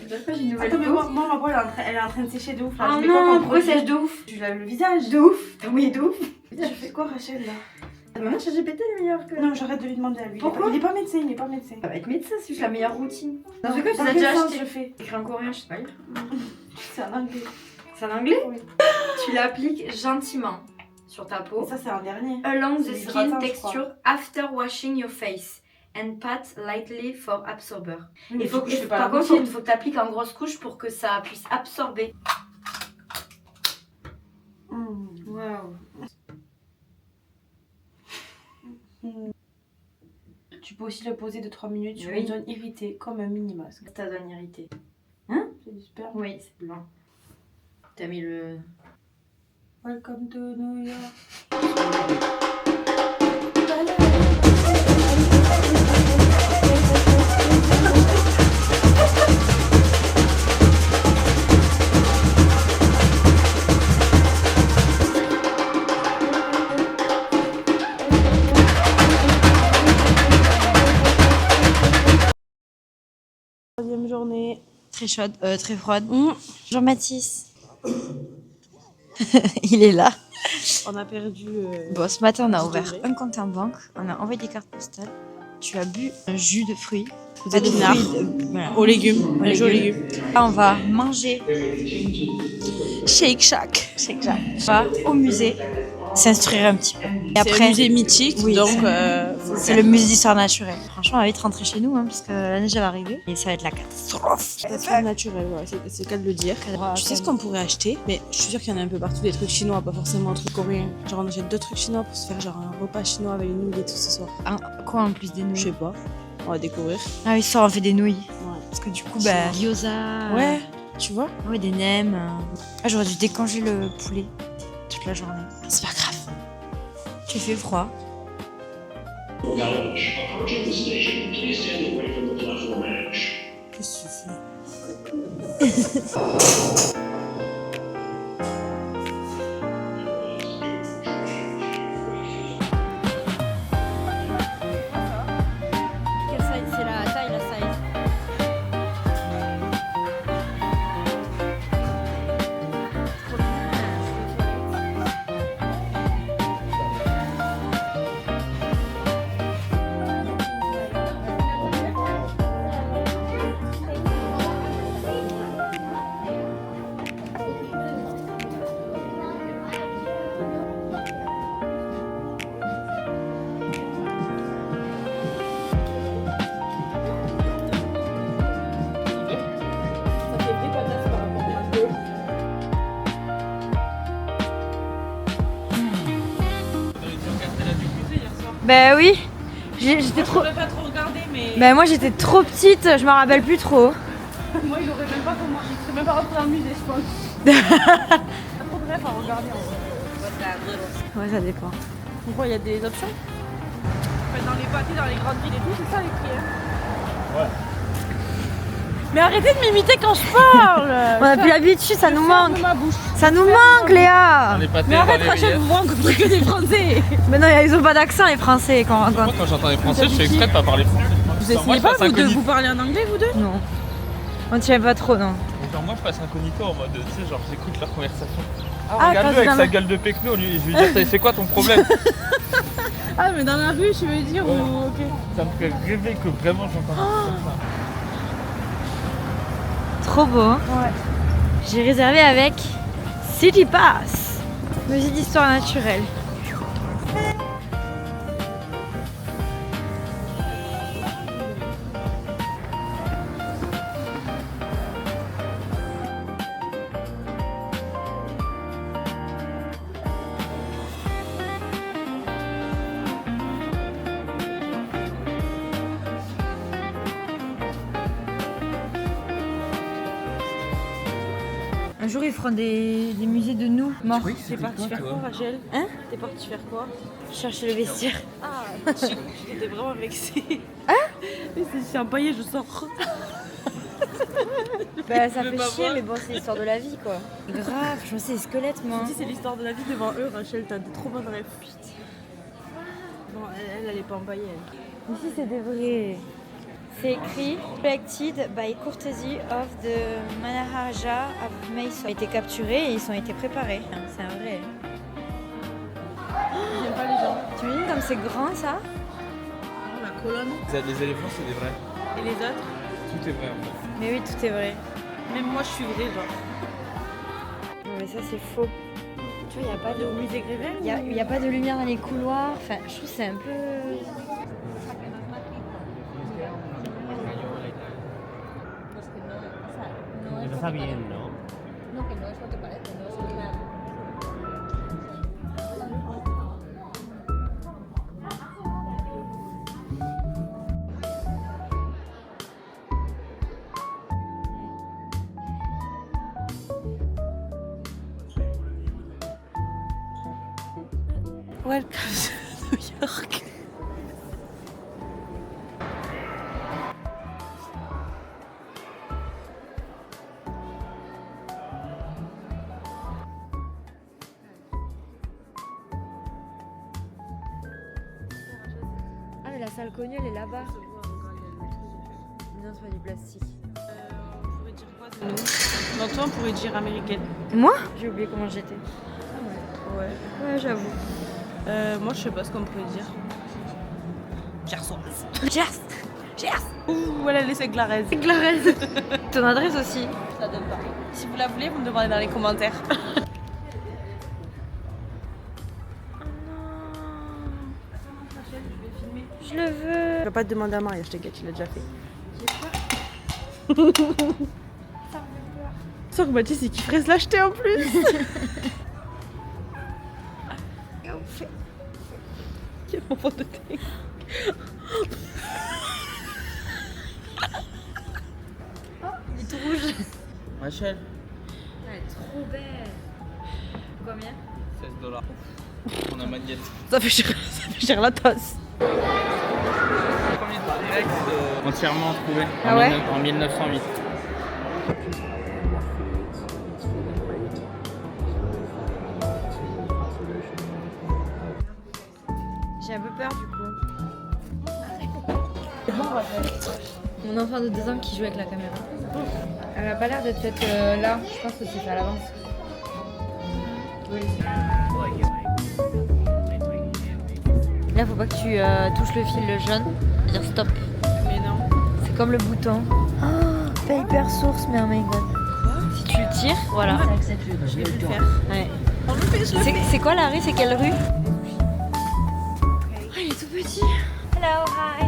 J'ai une nouvelle. Attends, mais moi, ma peau, elle est en train de sécher de ouf là. Oh Je mets quoi non, comme pourquoi produit? sèche de ouf? Tu laves le visage. De ouf. Oui, de ouf. Je fais quoi, Rachel là? Maintenant, ChatGPT est meilleur que... Non, j'arrête de lui demander à lui. Pourquoi? Il est pas médecin, il est pas médecin. Ça va être médecin, c'est juste la meilleure routine. Dans ce Dans cas, tu l'as quel déjà sens acheté. je fais? Écrit en coréen, je sais pas lire. C'est en anglais. C'est en anglais? Oui. Tu l'appliques gentiment sur ta peau. Et ça, c'est un dernier. Along the c'est skin hydratant, je texture after washing your face. And pat lightly for absorber. Oui, mais Il faut du coup, je fais pas par la contre, routine. il faut que tu appliques en grosse couche pour que ça puisse absorber. Waouh. Tu peux aussi le poser de 3 minutes sur Oui. une zone irritée, comme un mini masque. Ta zone irritée. C'est du sperme. Oui, c'est blanc. T'as mis le... Welcome to New York. Troisième journée. Très chaude, très froide. Jean-Mathis. Il est là. On a perdu. Bon, ce matin, on a Je ouvert devrais. un compte en banque. On a envoyé des cartes postales. Tu as bu un jus de fruits. Vous êtes pinard. Voilà. Aux légumes. Aux Un jus aux légumes. légumes. Là, on va manger Shake Shack. Shake Shack. On va au musée s'instruire un petit peu. Et C'est un musée mythique, Oui. donc c'est le musée d'histoire naturelle. Franchement, on va vite rentrer chez nous, hein, parce que la neige va arriver. Et ça va être la catastrophe. c'est naturel, ouais, c'est le cas de le dire. Tu sais ce qu'on pourrait acheter, mais je suis sûre qu'il y en a un peu partout, des trucs chinois, pas forcément un truc coréen. Genre on achète 2 trucs chinois pour se faire genre un repas chinois avec les nouilles et tout ce soir. Quoi en plus des Je nouilles? sais pas, on va découvrir. Ah oui, ce soir, on fait des nouilles. Ouais. Parce que du coup, bah... Gyoza. Ouais, tu vois. Ouais, des nems. Ah, j'aurais dû décongeler le poulet toute la journée. C'est pas grave. Tu fait froid. Knowledge. Approaching the station, please stand away from the platform edge. Qu'est-ce que tu fais? Quelle size? C'est la taille, la size. Trop bien. Bah oui. J'étais trop. Je ne pas trop regarder, mais Bah moi j'étais trop petite, je me rappelle plus trop. moi, il aurait même pas comment. Je serais même pas rentrée dans le musée, je pense. Pas trop bref à regarder en vrai. Ouais, ça dépend. Pourquoi il y a des options? Dans les pâtés, dans les grandes villes et tout, c'est ça les prix. Hein. Ouais. Mais arrêtez de m'imiter quand je parle. On a plus l'habitude, ça nous manque. Ma bouche. Ça nous manque, Léa. Les pâtés, Mais arrête, dans les Rachel, rillettes. vous rencontrez que des Français. Mais non, ils ont pas d'accent les Français quand on Moi, rencontre. quand j'entends les français, je fais exprès de pas parler français. Vous Genre, moi, essayez je pas passe vous de incognito. vous parler en anglais, vous deux? Non. On tient pas trop, non. Genre, moi, je passe incognito en mode, tu sais, genre, j'écoute leur conversation. Ah, Ah, regarde-le quand avec c'est sa dans gueule de pecno, lui. Je lui dis, c'est quoi ton problème? Ah, mais dans la rue, je veux dire, Ouais. ou ok. Ça me fait rêver que vraiment j'entends comme ça. Trop beau. Hein. J'ai réservé avec City Pass, musée d'histoire naturelle. Un jour, ils feront des musées de nous morts. T'es parti faire quoi, Rachel? Hein? T'es parti faire quoi? Chercher le vestiaire. Ah, j'étais vraiment vexée. Hein? C'est empaillé, je sors. Bah, ça veux fait pas chier, voir. mais bon, c'est l'histoire de la vie, quoi. Grave, je me sais les squelettes, moi. Si c'est l'histoire de la vie devant eux, Rachel, t'as de trop bonnes rêves. Bon, elle est pas empaillée, elle. Ici, c'est des vrais. C'est écrit Collected by courtesy of the Maharaja of Mysore. Ils ont été capturés et ils ont été préparés. C'est un vrai. J'aime pas les gens. Tu imagines comme c'est grand, ça? La colonne. Les éléphants, c'est des vrais. Et les autres? Tout est vrai en fait. Mais oui, tout est vrai. Même moi, je suis vraie, genre. Non, mais ça, c'est faux. Tu vois, il n'y a pas de... Au musée Grével? Il y a pas de lumière dans les couloirs. Enfin, je trouve que c'est un peu... Está bien, ¿no? Welcome to New York. Ah, mais la salle connue, elle est là-bas. Non, c'est pas du plastique. On pourrait dire quoi de nous? Donc toi, on pourrait dire américaine. Moi? J'ai oublié comment j'étais. Ouais. Ouais, j'avoue. Moi, je sais pas ce qu'on pourrait dire. Gersoise. Cheers! Cheers! Ouh, elle a laissé Glarez. Clarence. Ton adresse aussi. Je la donne pas. Si vous la voulez, vous me demandez dans les commentaires. Je le veux. Je vais pas te demander à mariage, t'inquiète, tu l'as déjà fait. Sauf que Baptiste, il kifferait se l'acheter en plus. Quel moment de dingue. Il est tout rouge. Rachel, Elle est trop belle. Combien? $16. On a magnette. Ça fait cher la tasse. Premier direct entièrement trouvé Ah ouais en 1908. J'ai un peu peur du coup. Mon enfant de 2 ans qui joue avec la caméra. Elle a pas l'air d'être faite là. Je pense que c'est fait à l'avance. Là, faut pas que tu touches le fil jaune. Dire stop. Mais non. C'est comme le bouton. Oh, paper source, mais oh my god. Si tu le tires, voilà. Je l'ai vu le faire. Ouais. On le fait, je le fais. C'est quoi la rue? C'est quelle rue? Oh, il est tout petit. Hello, hi.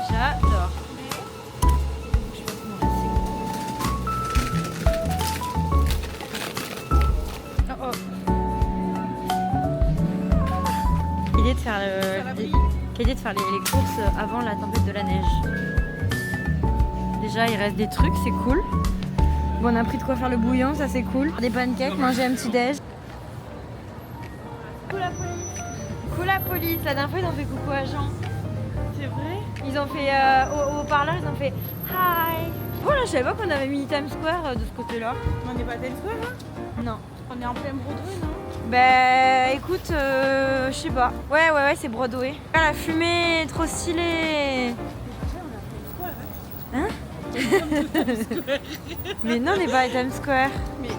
J'adore. Je sais pas comment c'est. l'idée de faire, les courses avant la tempête de la neige. Déjà, il reste des trucs, c'est cool. Bon, on a pris de quoi faire le bouillon, ça c'est cool. Des pancakes, manger un petit déj. Coucou la police. Coucou la police. La dernière fois, ils ont fait coucou à Jean. C'est vrai? Ils ont fait, au haut-parleur, ils ont fait hi. Voilà, je savais pas qu'on avait mis Times Square de ce côté-là. On n'est pas Times Square là? Non. On est en plein Broadway, non? Bah écoute, je sais pas. Ouais, c'est Broadway. Ah, la fumée, trop stylée. Hein? Mais non, on n'est pas à Times Square. Mais...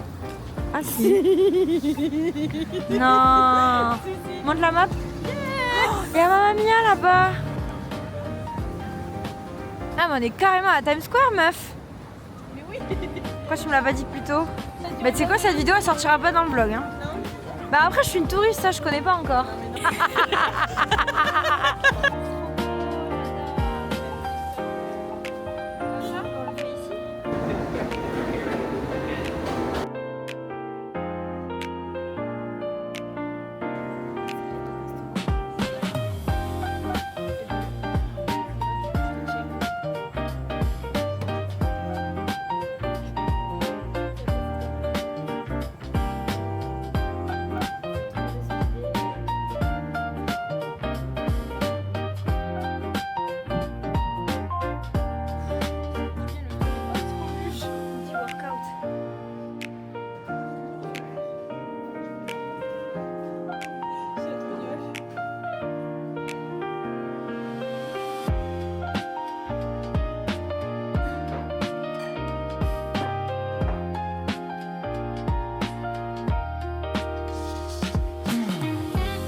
Ah si. Non. Montre la map. Il y a Mamma Mia là-bas. Ah mais on est carrément à Times Square, meuf. Mais oui. Pourquoi tu me l'as pas dit plus tôt? Bah tu sais quoi, cette vidéo elle sortira pas dans le vlog hein. Non. Bah après je suis une touriste, ça je connais pas encore.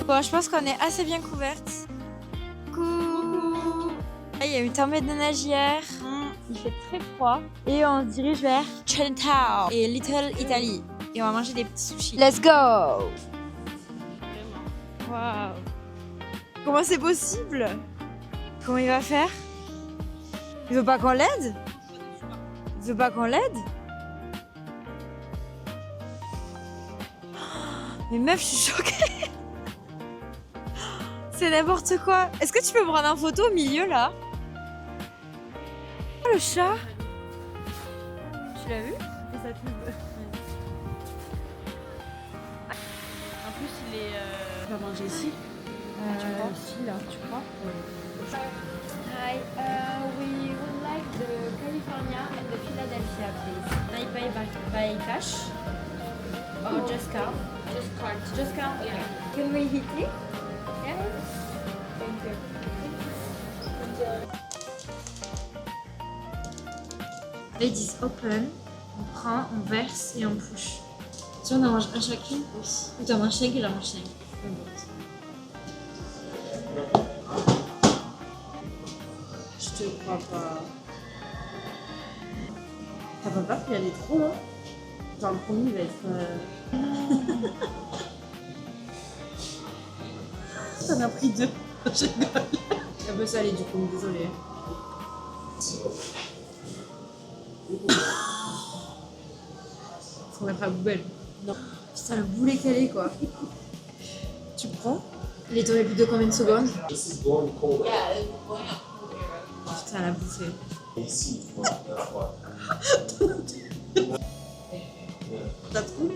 Bon, je pense qu'on est assez bien couvertes. Coucou. Il y a eu une tempête de neige hier. Il fait très froid. Et on se dirige vers Chinatown et Little Italy. Et on va manger des petits sushis. Let's go. Waouh. Comment c'est possible? Comment il va faire? Il veut pas qu'on l'aide? Il veut pas qu'on l'aide? Mais meuf, je suis choquée. C'est n'importe quoi. Est-ce que tu peux me prendre en photo au milieu là? Oh, le chat. Tu l'as vu? Et sa pub. En plus, il est. On va manger ici. Tu crois? Ici, là, tu crois? Hi, we would like the California and the Philadelphia, please. Can I pay by cash? Or just card? Just card. Just card? Okay. Can we hit it? Yeah. Thank you. Ladies open. On prend, on verse et on push. Si on en mange un chacune? Oui. Ou t'en manges 5 et j'en mange 5. Je te crois pas. T'as pas peur qu'il y a des trop là? Genre le premier il va être. T'en as pris 2. Je rigole. C'est un peu salé du coup, désolée. Faut mettre à la poubelle. Non. Putain, le boulet calé quoi. Tu prends? Il est tombé plus de combien de secondes? Putain, la bouffée. T'as trop?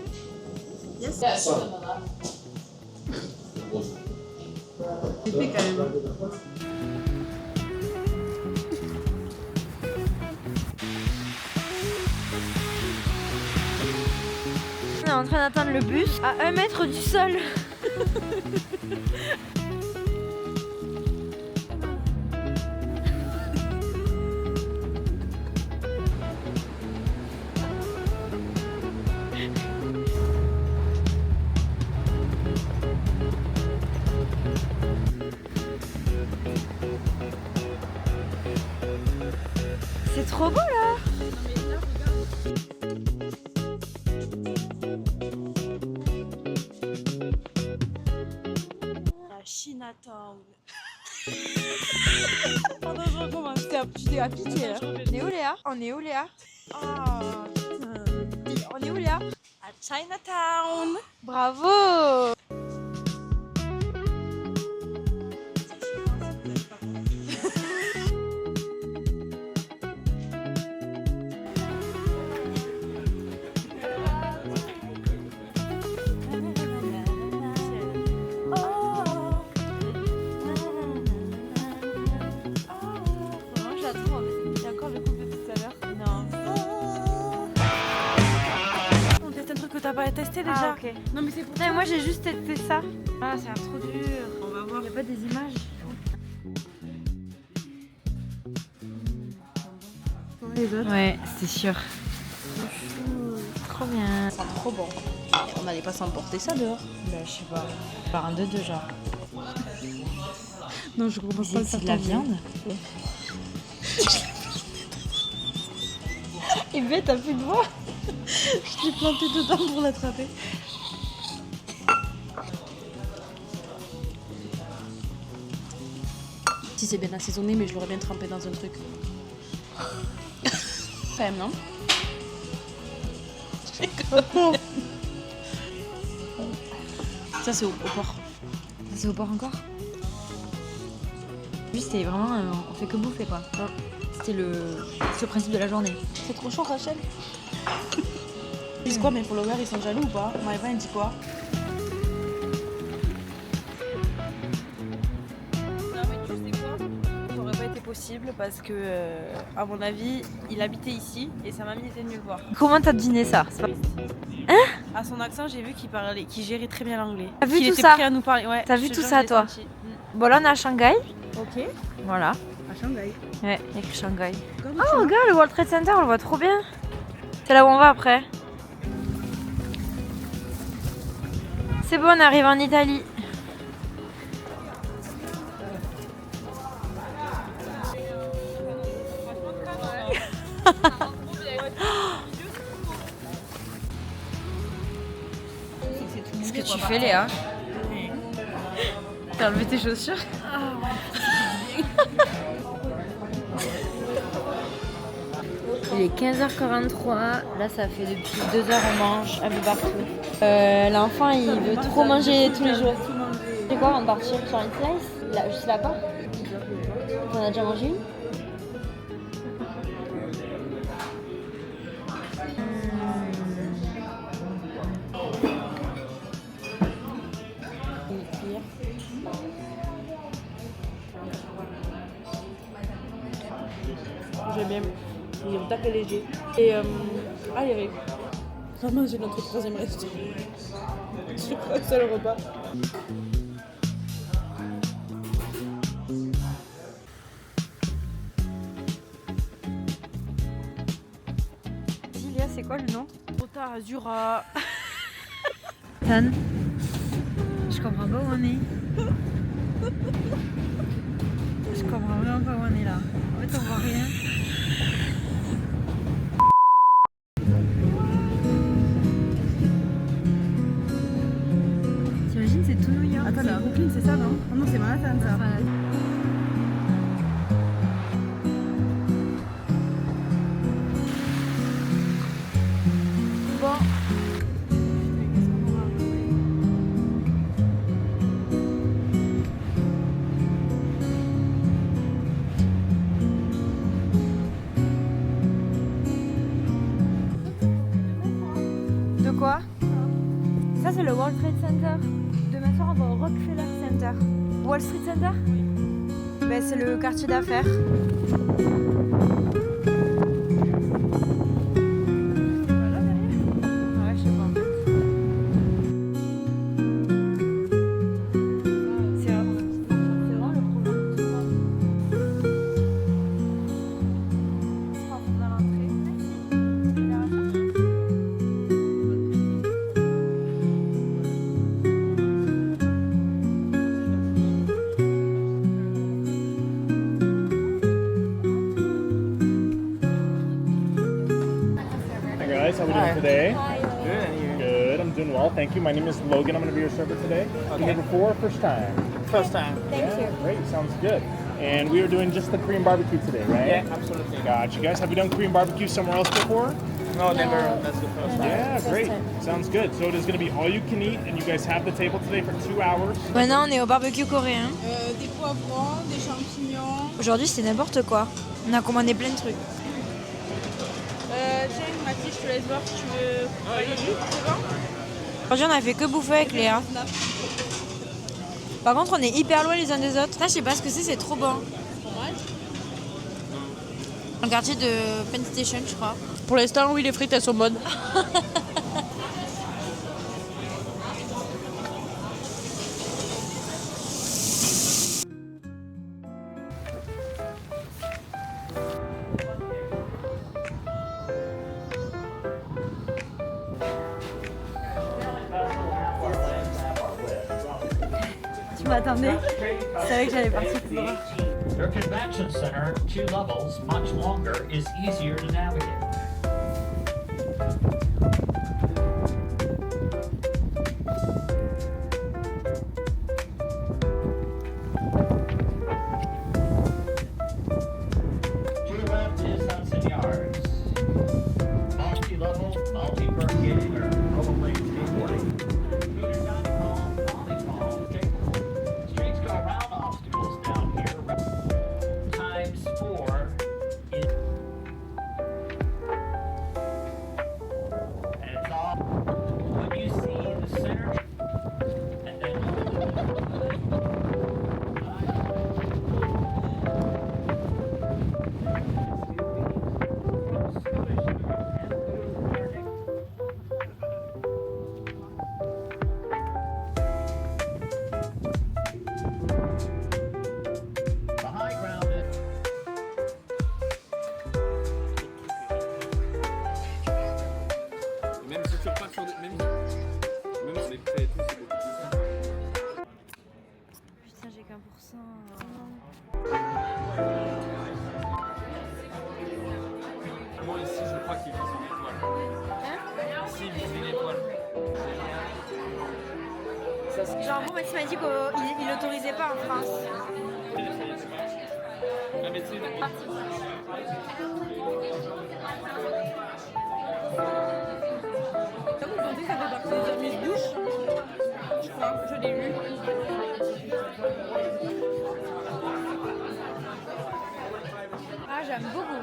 Yes? C'est fait quand même. On est en train d'atteindre le bus à 1 mètre du sol. C'est trop beau là. Chinatown. Pardon, je recommence. Tu t'es appliqué là. On est où Léa? On est où Léa? Oh putain. On est où Léa? À Chinatown. Bravo. pas testé déjà. Ah, ok. Non mais c'est pour Non, mais moi j'ai juste testé ça. Ah, c'est trop dur. On va voir. Il n'y a pas des images. Les autres. Ouais, c'est sûr. Trop bien. C'est trop bon. On n'allait pas s'emporter ça dehors. Bah, je sais pas. Par un 2-2 genre. Non, je comprends pas. C'est de la viande. Et bête, t'as plus de voix. Je l'ai planté dedans pour l'attraper. Si c'est bien assaisonné, mais je l'aurais bien trempé dans un truc. Quand même, non? Ça, c'est au porc. C'est au porc encore? Juste, c'était vraiment. On fait que bouffer quoi. C'était le principe de la journée. C'est trop chaud, Rachel. Ils disent quoi, mes followers, ils sont jaloux ou pas? Maëva, elle dit quoi? Non, mais tu sais quoi? Ça aurait pas été possible parce que, à mon avis, il habitait ici et sa mamie était venue le voir. Comment t'as deviné ça? À son accent, j'ai vu qu'il gérait très bien l'anglais. T'as vu Qu'il tout était ça? prêt à nous parler. Ouais, T'as vu je te tout jure, ça, je l'ai toi? senti. Bon, là on est à Shanghai. Ok. Voilà. À Shanghai. Ouais, il y a écrit Shanghai. Oh, regarde le World Trade Center, on le voit trop bien. C'est là où on va après. C'est bon, on arrive en Italie. Qu'est-ce que tu fais, Léa? T'as enlevé tes chaussures? Il est 15h43, là ça fait depuis 2 heures on mange un peu partout. L'enfant il veut trop manger tous les jours. C'est quoi avant de partir? Charlie Slice? Là, juste là-bas? T'en as déjà mangé une? J'aime bien. Il est un tacle léger. Et allez, on va manger notre troisième resto. Je crois que c'est le repas. Lilia, c'est quoi le nom? Ota Azura. Tan. Je comprends pas où on est. Je comprends vraiment pas où on est là. En fait, on voit rien. T'imagines, c'est tout New York. Attends, mais Brooklyn, c'est ça, non? Oh non, c'est Manhattan, ça. Bon. De quoi? Ça c'est le World Trade Center. Demain soir on va au Rockefeller Center. Wall Street Center? Ben, c'est le quartier d'affaires. Ouais, je sais pas en fait. C'est vraiment le problème. On sera dans l'entrée. Hi guys, how are we doing today? Good, and you? Good, I'm doing well, thank you. My name is Logan, I'm going to be your server today. Been here before, first time? First time. Thank you. Great, sounds good. And we are doing just the Korean barbecue today, right? Yeah, absolutely. Gotcha, guys. Have you done Korean barbecue somewhere else before? No, never. That's the first time. Yeah, great. Sounds good. So it is going to be all you can eat, and you guys have the table today for 2 hours. Maintenant on est au barbecue coréen. Des poivrons, des champignons. Aujourd'hui c'est n'importe quoi. On a commandé plein de trucs. Tiens, Mathis, je te laisse voir si tu veux. C'est bon? Aujourd'hui on a fait que bouffer avec Léa. Par contre on est hyper loin les uns des autres. Ça je sais pas ce que c'est trop bon. Un quartier de Penn Station je crois. Pour l'instant, oui, les frites, elles sont bonnes. attendez. C'est vrai que j'allais partir tout droit. Their convention center, 2 levels, much longer, is easier to navigate. To the left is Hudson Yards. Multi-level, multi-parking, or rollerblade skateboarding. Food and dining hall, volleyball, pickleball. Streets go around obstacles down here. Times 4 is. And it's all when you see the center and then the high ground is. Même si tu repars sur des. Même si les prêts et tout, c'est beaucoup plus simple. Putain, j'ai qu'un pour cent. Moi ici, je crois qu'il vise une étoile. Ici, il vise une étoile. Genre, bon, Maxime m'a dit qu'il l'autorisait pas en France. Ah, mais tu sais, Comme vous pensez que ça fait partie des services douche, je crois, je l'ai lu. Ah, j'aime beaucoup.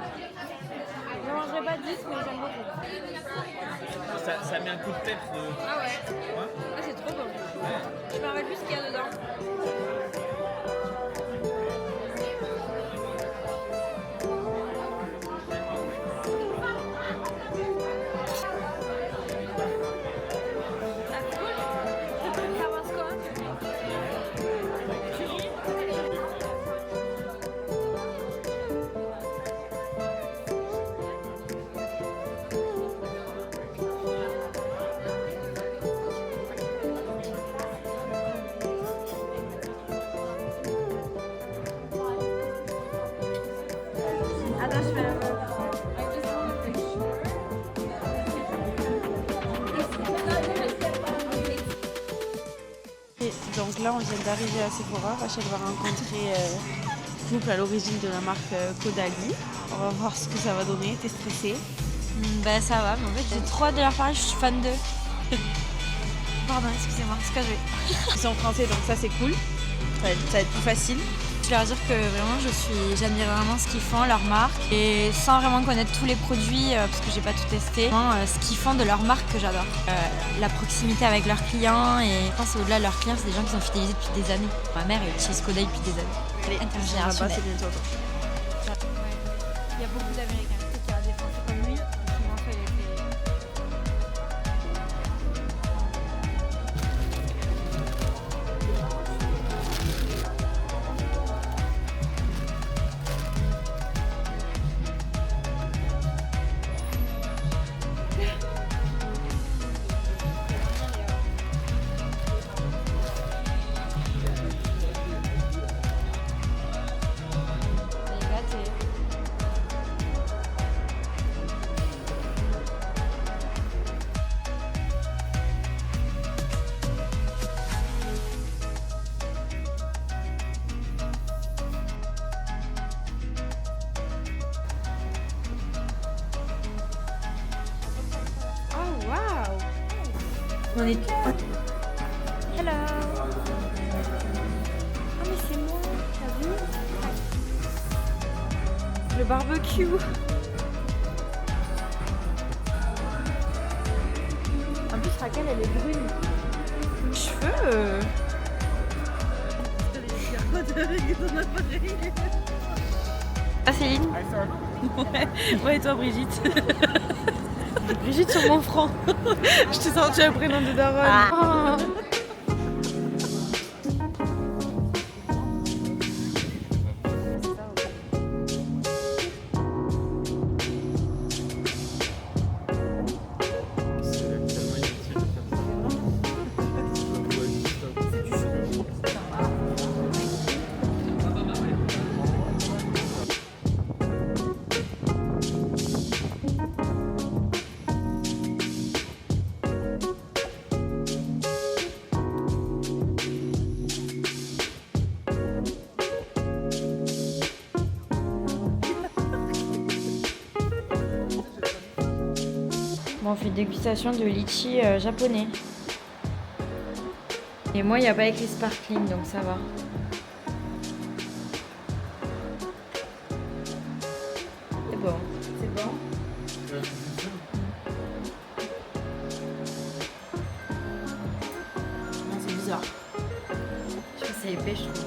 Je mangerai pas 10, mais j'aime beaucoup. ça met un coup de tête de. Ah ouais, ah, c'est trop bon. Je me rappelle plus ce qu'il y a dedans. Attends, je vais Et donc là, on vient d'arriver à Sephora. Rachel va rencontrer couple à l'origine de la marque Caudalie. On va voir ce que ça va donner. T'es stressée? Bah ça va, mais en fait j'ai trop hâte de leur parler, je suis fan d'eux. Pardon, excusez-moi, c'est ce que je vais. Ils sont français, donc ça c'est cool. Ça va être plus facile. Je leur dire que vraiment j'admire vraiment ce qu'ils font, leur marque, et sans vraiment connaître tous les produits parce que j'ai pas tout testé, vraiment, ce qu'ils font de leur marque que j'adore. La proximité avec leurs clients, et je pense au-delà de leurs clients, c'est des gens qui sont fidélisés depuis des années. Ma mère utilise Caudalie depuis des années. Allez, intergénérationnelle. c'est bientôt à toi. Il y a beaucoup d'Américains qui ont des Français comme lui, qui m'ont fait l'effet. On est... Hello. Ah mais c'est moi, t'as vu? Le barbecue. En plus Raquel elle est brune. Cheveux. Ah Céline? Ouais, et toi Brigitte? Brigitte sur mon front. Je t'ai senti un prénom de daronne. Ah. on fait une dégustation de litchi japonais. Et moi, il n'y a pas écrit sparkling, donc ça va. C'est bon. C'est bon. Non, c'est bizarre. Je trouve que c'est épais, je trouve.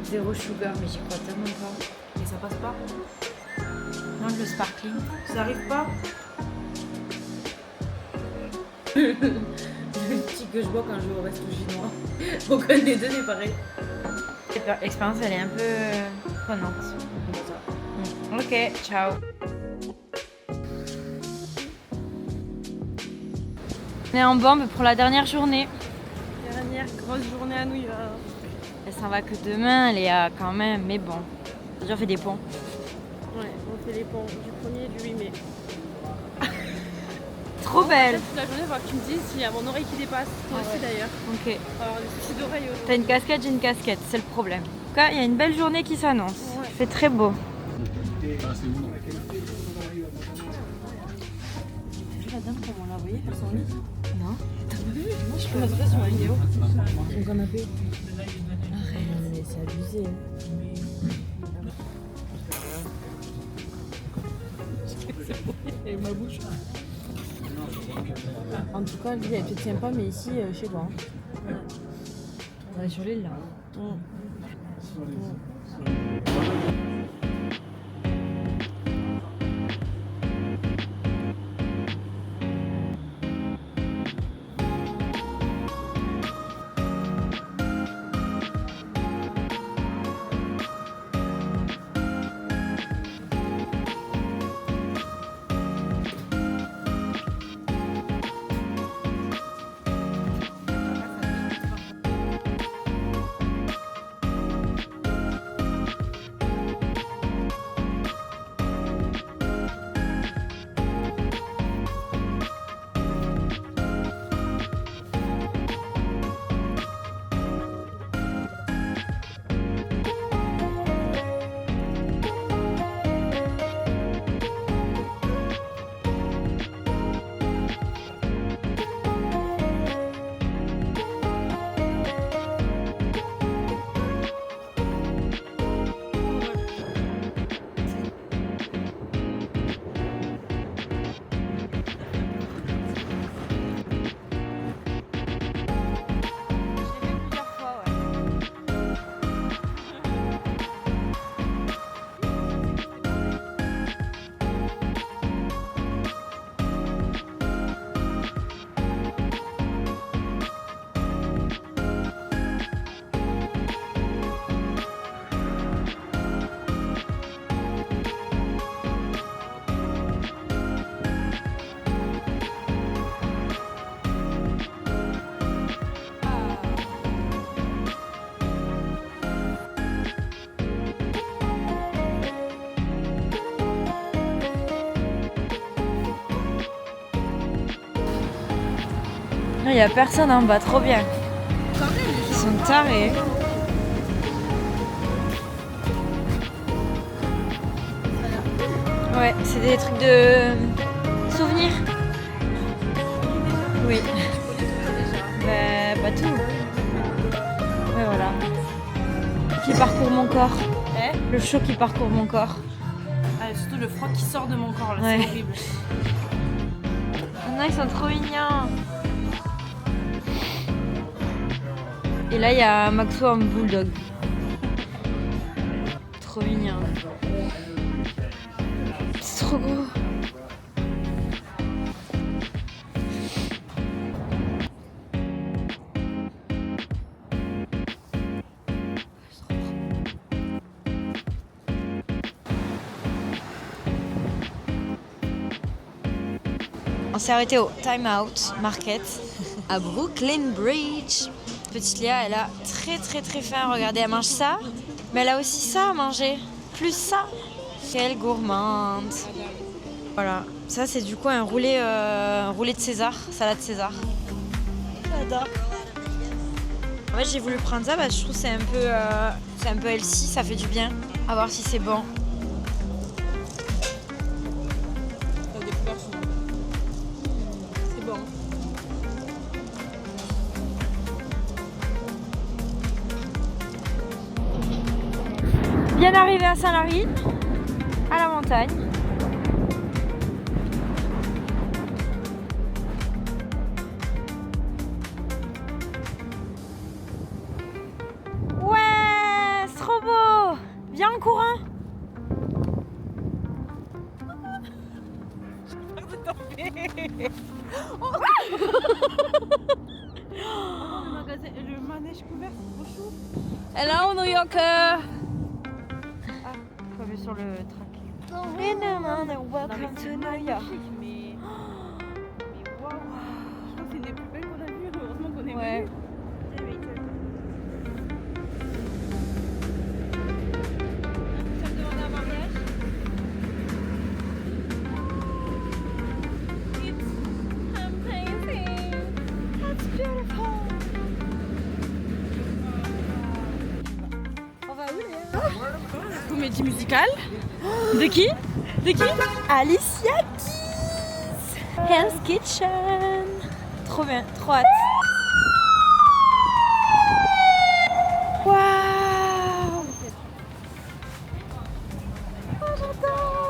Zéro sugar, mais j'y crois tellement pas. Et ça passe pas? Non, le sparkling. Ça arrive pas? Le petit que je bois quand je vais au resto chinois. Aucun des deux n'est pareil. L'expérience, elle est un peu prenante. Ok, ciao. On est en bombe pour la dernière journée. Dernière grosse journée à New York. Elle s'en va que demain, elle est à quand même, mais bon. J'ai déjà fait des ponts. Ouais, on fait les ponts du 1er et du 8 mai. Trop belle. Toute la journée, il va que tu me dises s'il y a mon oreille qui dépasse. Toi aussi d'ailleurs. Ok. Alors des soucis d'oreille aussi. T'as une casquette, j'ai une casquette, c'est le problème. En tout cas, il y a une belle journée qui s'annonce. Ouais. Il fait très beau. La dame, comment on l'a envoyée faire son lit? Non. T'as pas vu? Moi je peux la trouver sur la vidéo. Son canapé. Arrête, c'est abusé. Et ma bouche. En tout cas, lui, elle te tient pas, mais ici, chez toi. On est sur l'île là. Il n'y a personne en bas, trop bien. Ils sont tarés. Ouais, c'est des trucs de souvenirs. Oui. Bah, pas tout. Ouais, voilà. Qui parcourt mon corps. Le chaud qui parcourt mon corps. Ah, surtout le froid qui sort de mon corps, là, Ouais. c'est horrible. Non, ils sont trop mignons. Et là, il y a Maxo en bulldog. Trop mignon. C'est trop gros. On s'est arrêté au Time Out Market à Brooklyn Bridge. Petite Léa, elle a très faim. Regardez, elle mange ça, mais elle a aussi ça à manger. Plus ça. Quelle gourmande. Voilà, ça c'est du coup un roulé de César, salade César. J'adore. En fait, j'ai voulu prendre ça parce que je trouve que c'est un peu healthy, ça fait du bien. À voir si c'est bon. Bien arrivé à Saint-Lary, à la montagne. Ouais, c'est trop beau. Viens en courant. Le manège couvert, c'est trop chaud. Hello New Yorker. Pas vu sur le track. Welcome to New York. Mais waouh, je crois que c'est une des plus belles qu'on a vues. Heureusement qu'on est Ouais. venus. Tu me demandes un mariage? It's amazing. That's beautiful. On va où Léa? Comédie musicale. De qui? De qui? Alicia Keys. Hell's Kitchen. Trop bien, trop hâte. Waouh. Oh, j'adore.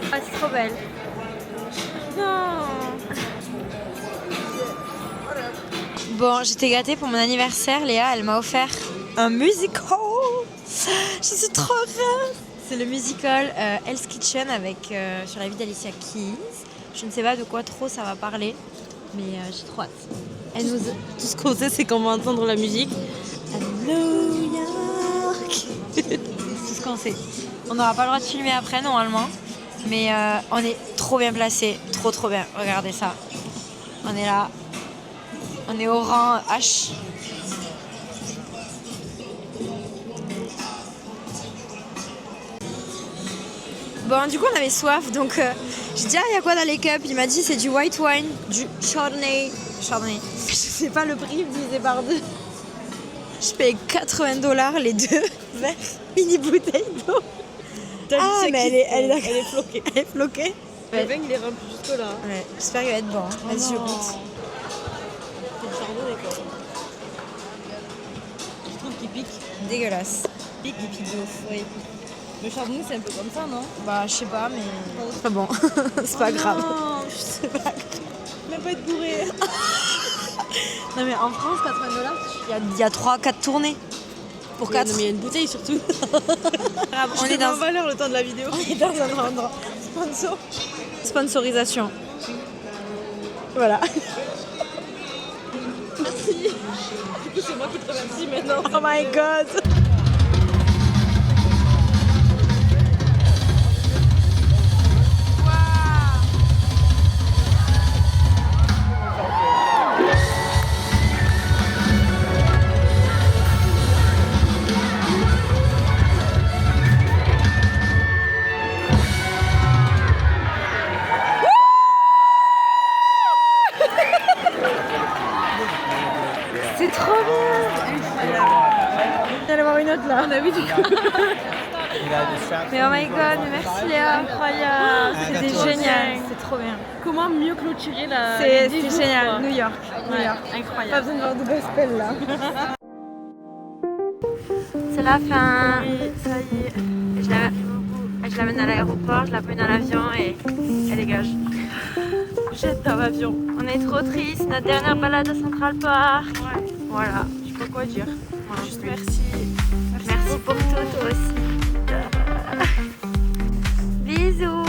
Ah, c'est trop belle. Non. Bon, j'étais gâtée pour mon anniversaire. Léa, elle m'a offert un musical. Je suis trop heureuse. C'est le musical Hell's Kitchen avec sur la vie d'Alicia Keys. Je ne sais pas de quoi trop ça va parler, mais j'ai trop hâte. Elle nous... Tout ce qu'on sait, c'est qu'on va entendre la musique. à New York. C'est tout ce qu'on sait. On n'aura pas le droit de filmer après normalement, mais on est trop bien placés, trop bien. Regardez ça. On est là. On est au rang H. Bon, du coup, on avait soif, donc j'ai dit, ah, il y a quoi dans les cups? Il m'a dit, c'est du white wine, du Chardonnay. Je sais pas le prix divisé par deux. Je paye $80 les deux verres, mini bouteille d'eau. Ah, mais elle est floquée. Elle est floquée. Le vin, il est rempli jusque là. Ouais, j'espère qu'il va être bon. Vas-y, je goûte. C'est le chardonnay, quoi. Je trouve qu'il pique. Dégueulasse. Il pique de ouf, oui. Le chardonnay, c'est un peu comme ça, non? Bah, je sais pas, mais. Pas bon. C'est pas grave. Non, c'est pas grave. Même pas être bourré. Non, mais en France, $80, il y a 3-4 tournées. Pour 4. Non, mais il y a une bouteille surtout. On est dans en valeur le temps de la vidéo. On est dans un endroit. Sponsor. Sponsorisation. Voilà. Merci. Du coup, c'est moi qui te remercie maintenant. Oh my god. C'est trop bien. Il va y avoir une autre là. On a vu du coup. Mais oh my god, merci Léa, incroyable. C'était génial, c'est trop bien. Comment mieux clôturer la. C'est les 10 jours, génial, quoi. New York. New York. Pas Incroyable. besoin de voir de gospel là. C'est la fin. Oui, ça y est. Je l'amène à l'aéroport, je la mène à l'avion et elle dégage. Jette dans l'avion. On est trop triste, notre dernière balade à Central Park. Ouais. Voilà. Je sais pas quoi dire. Moi non Juste plus. merci. Merci pour tout, toi aussi. Bisous.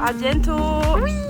À bientôt. Oui.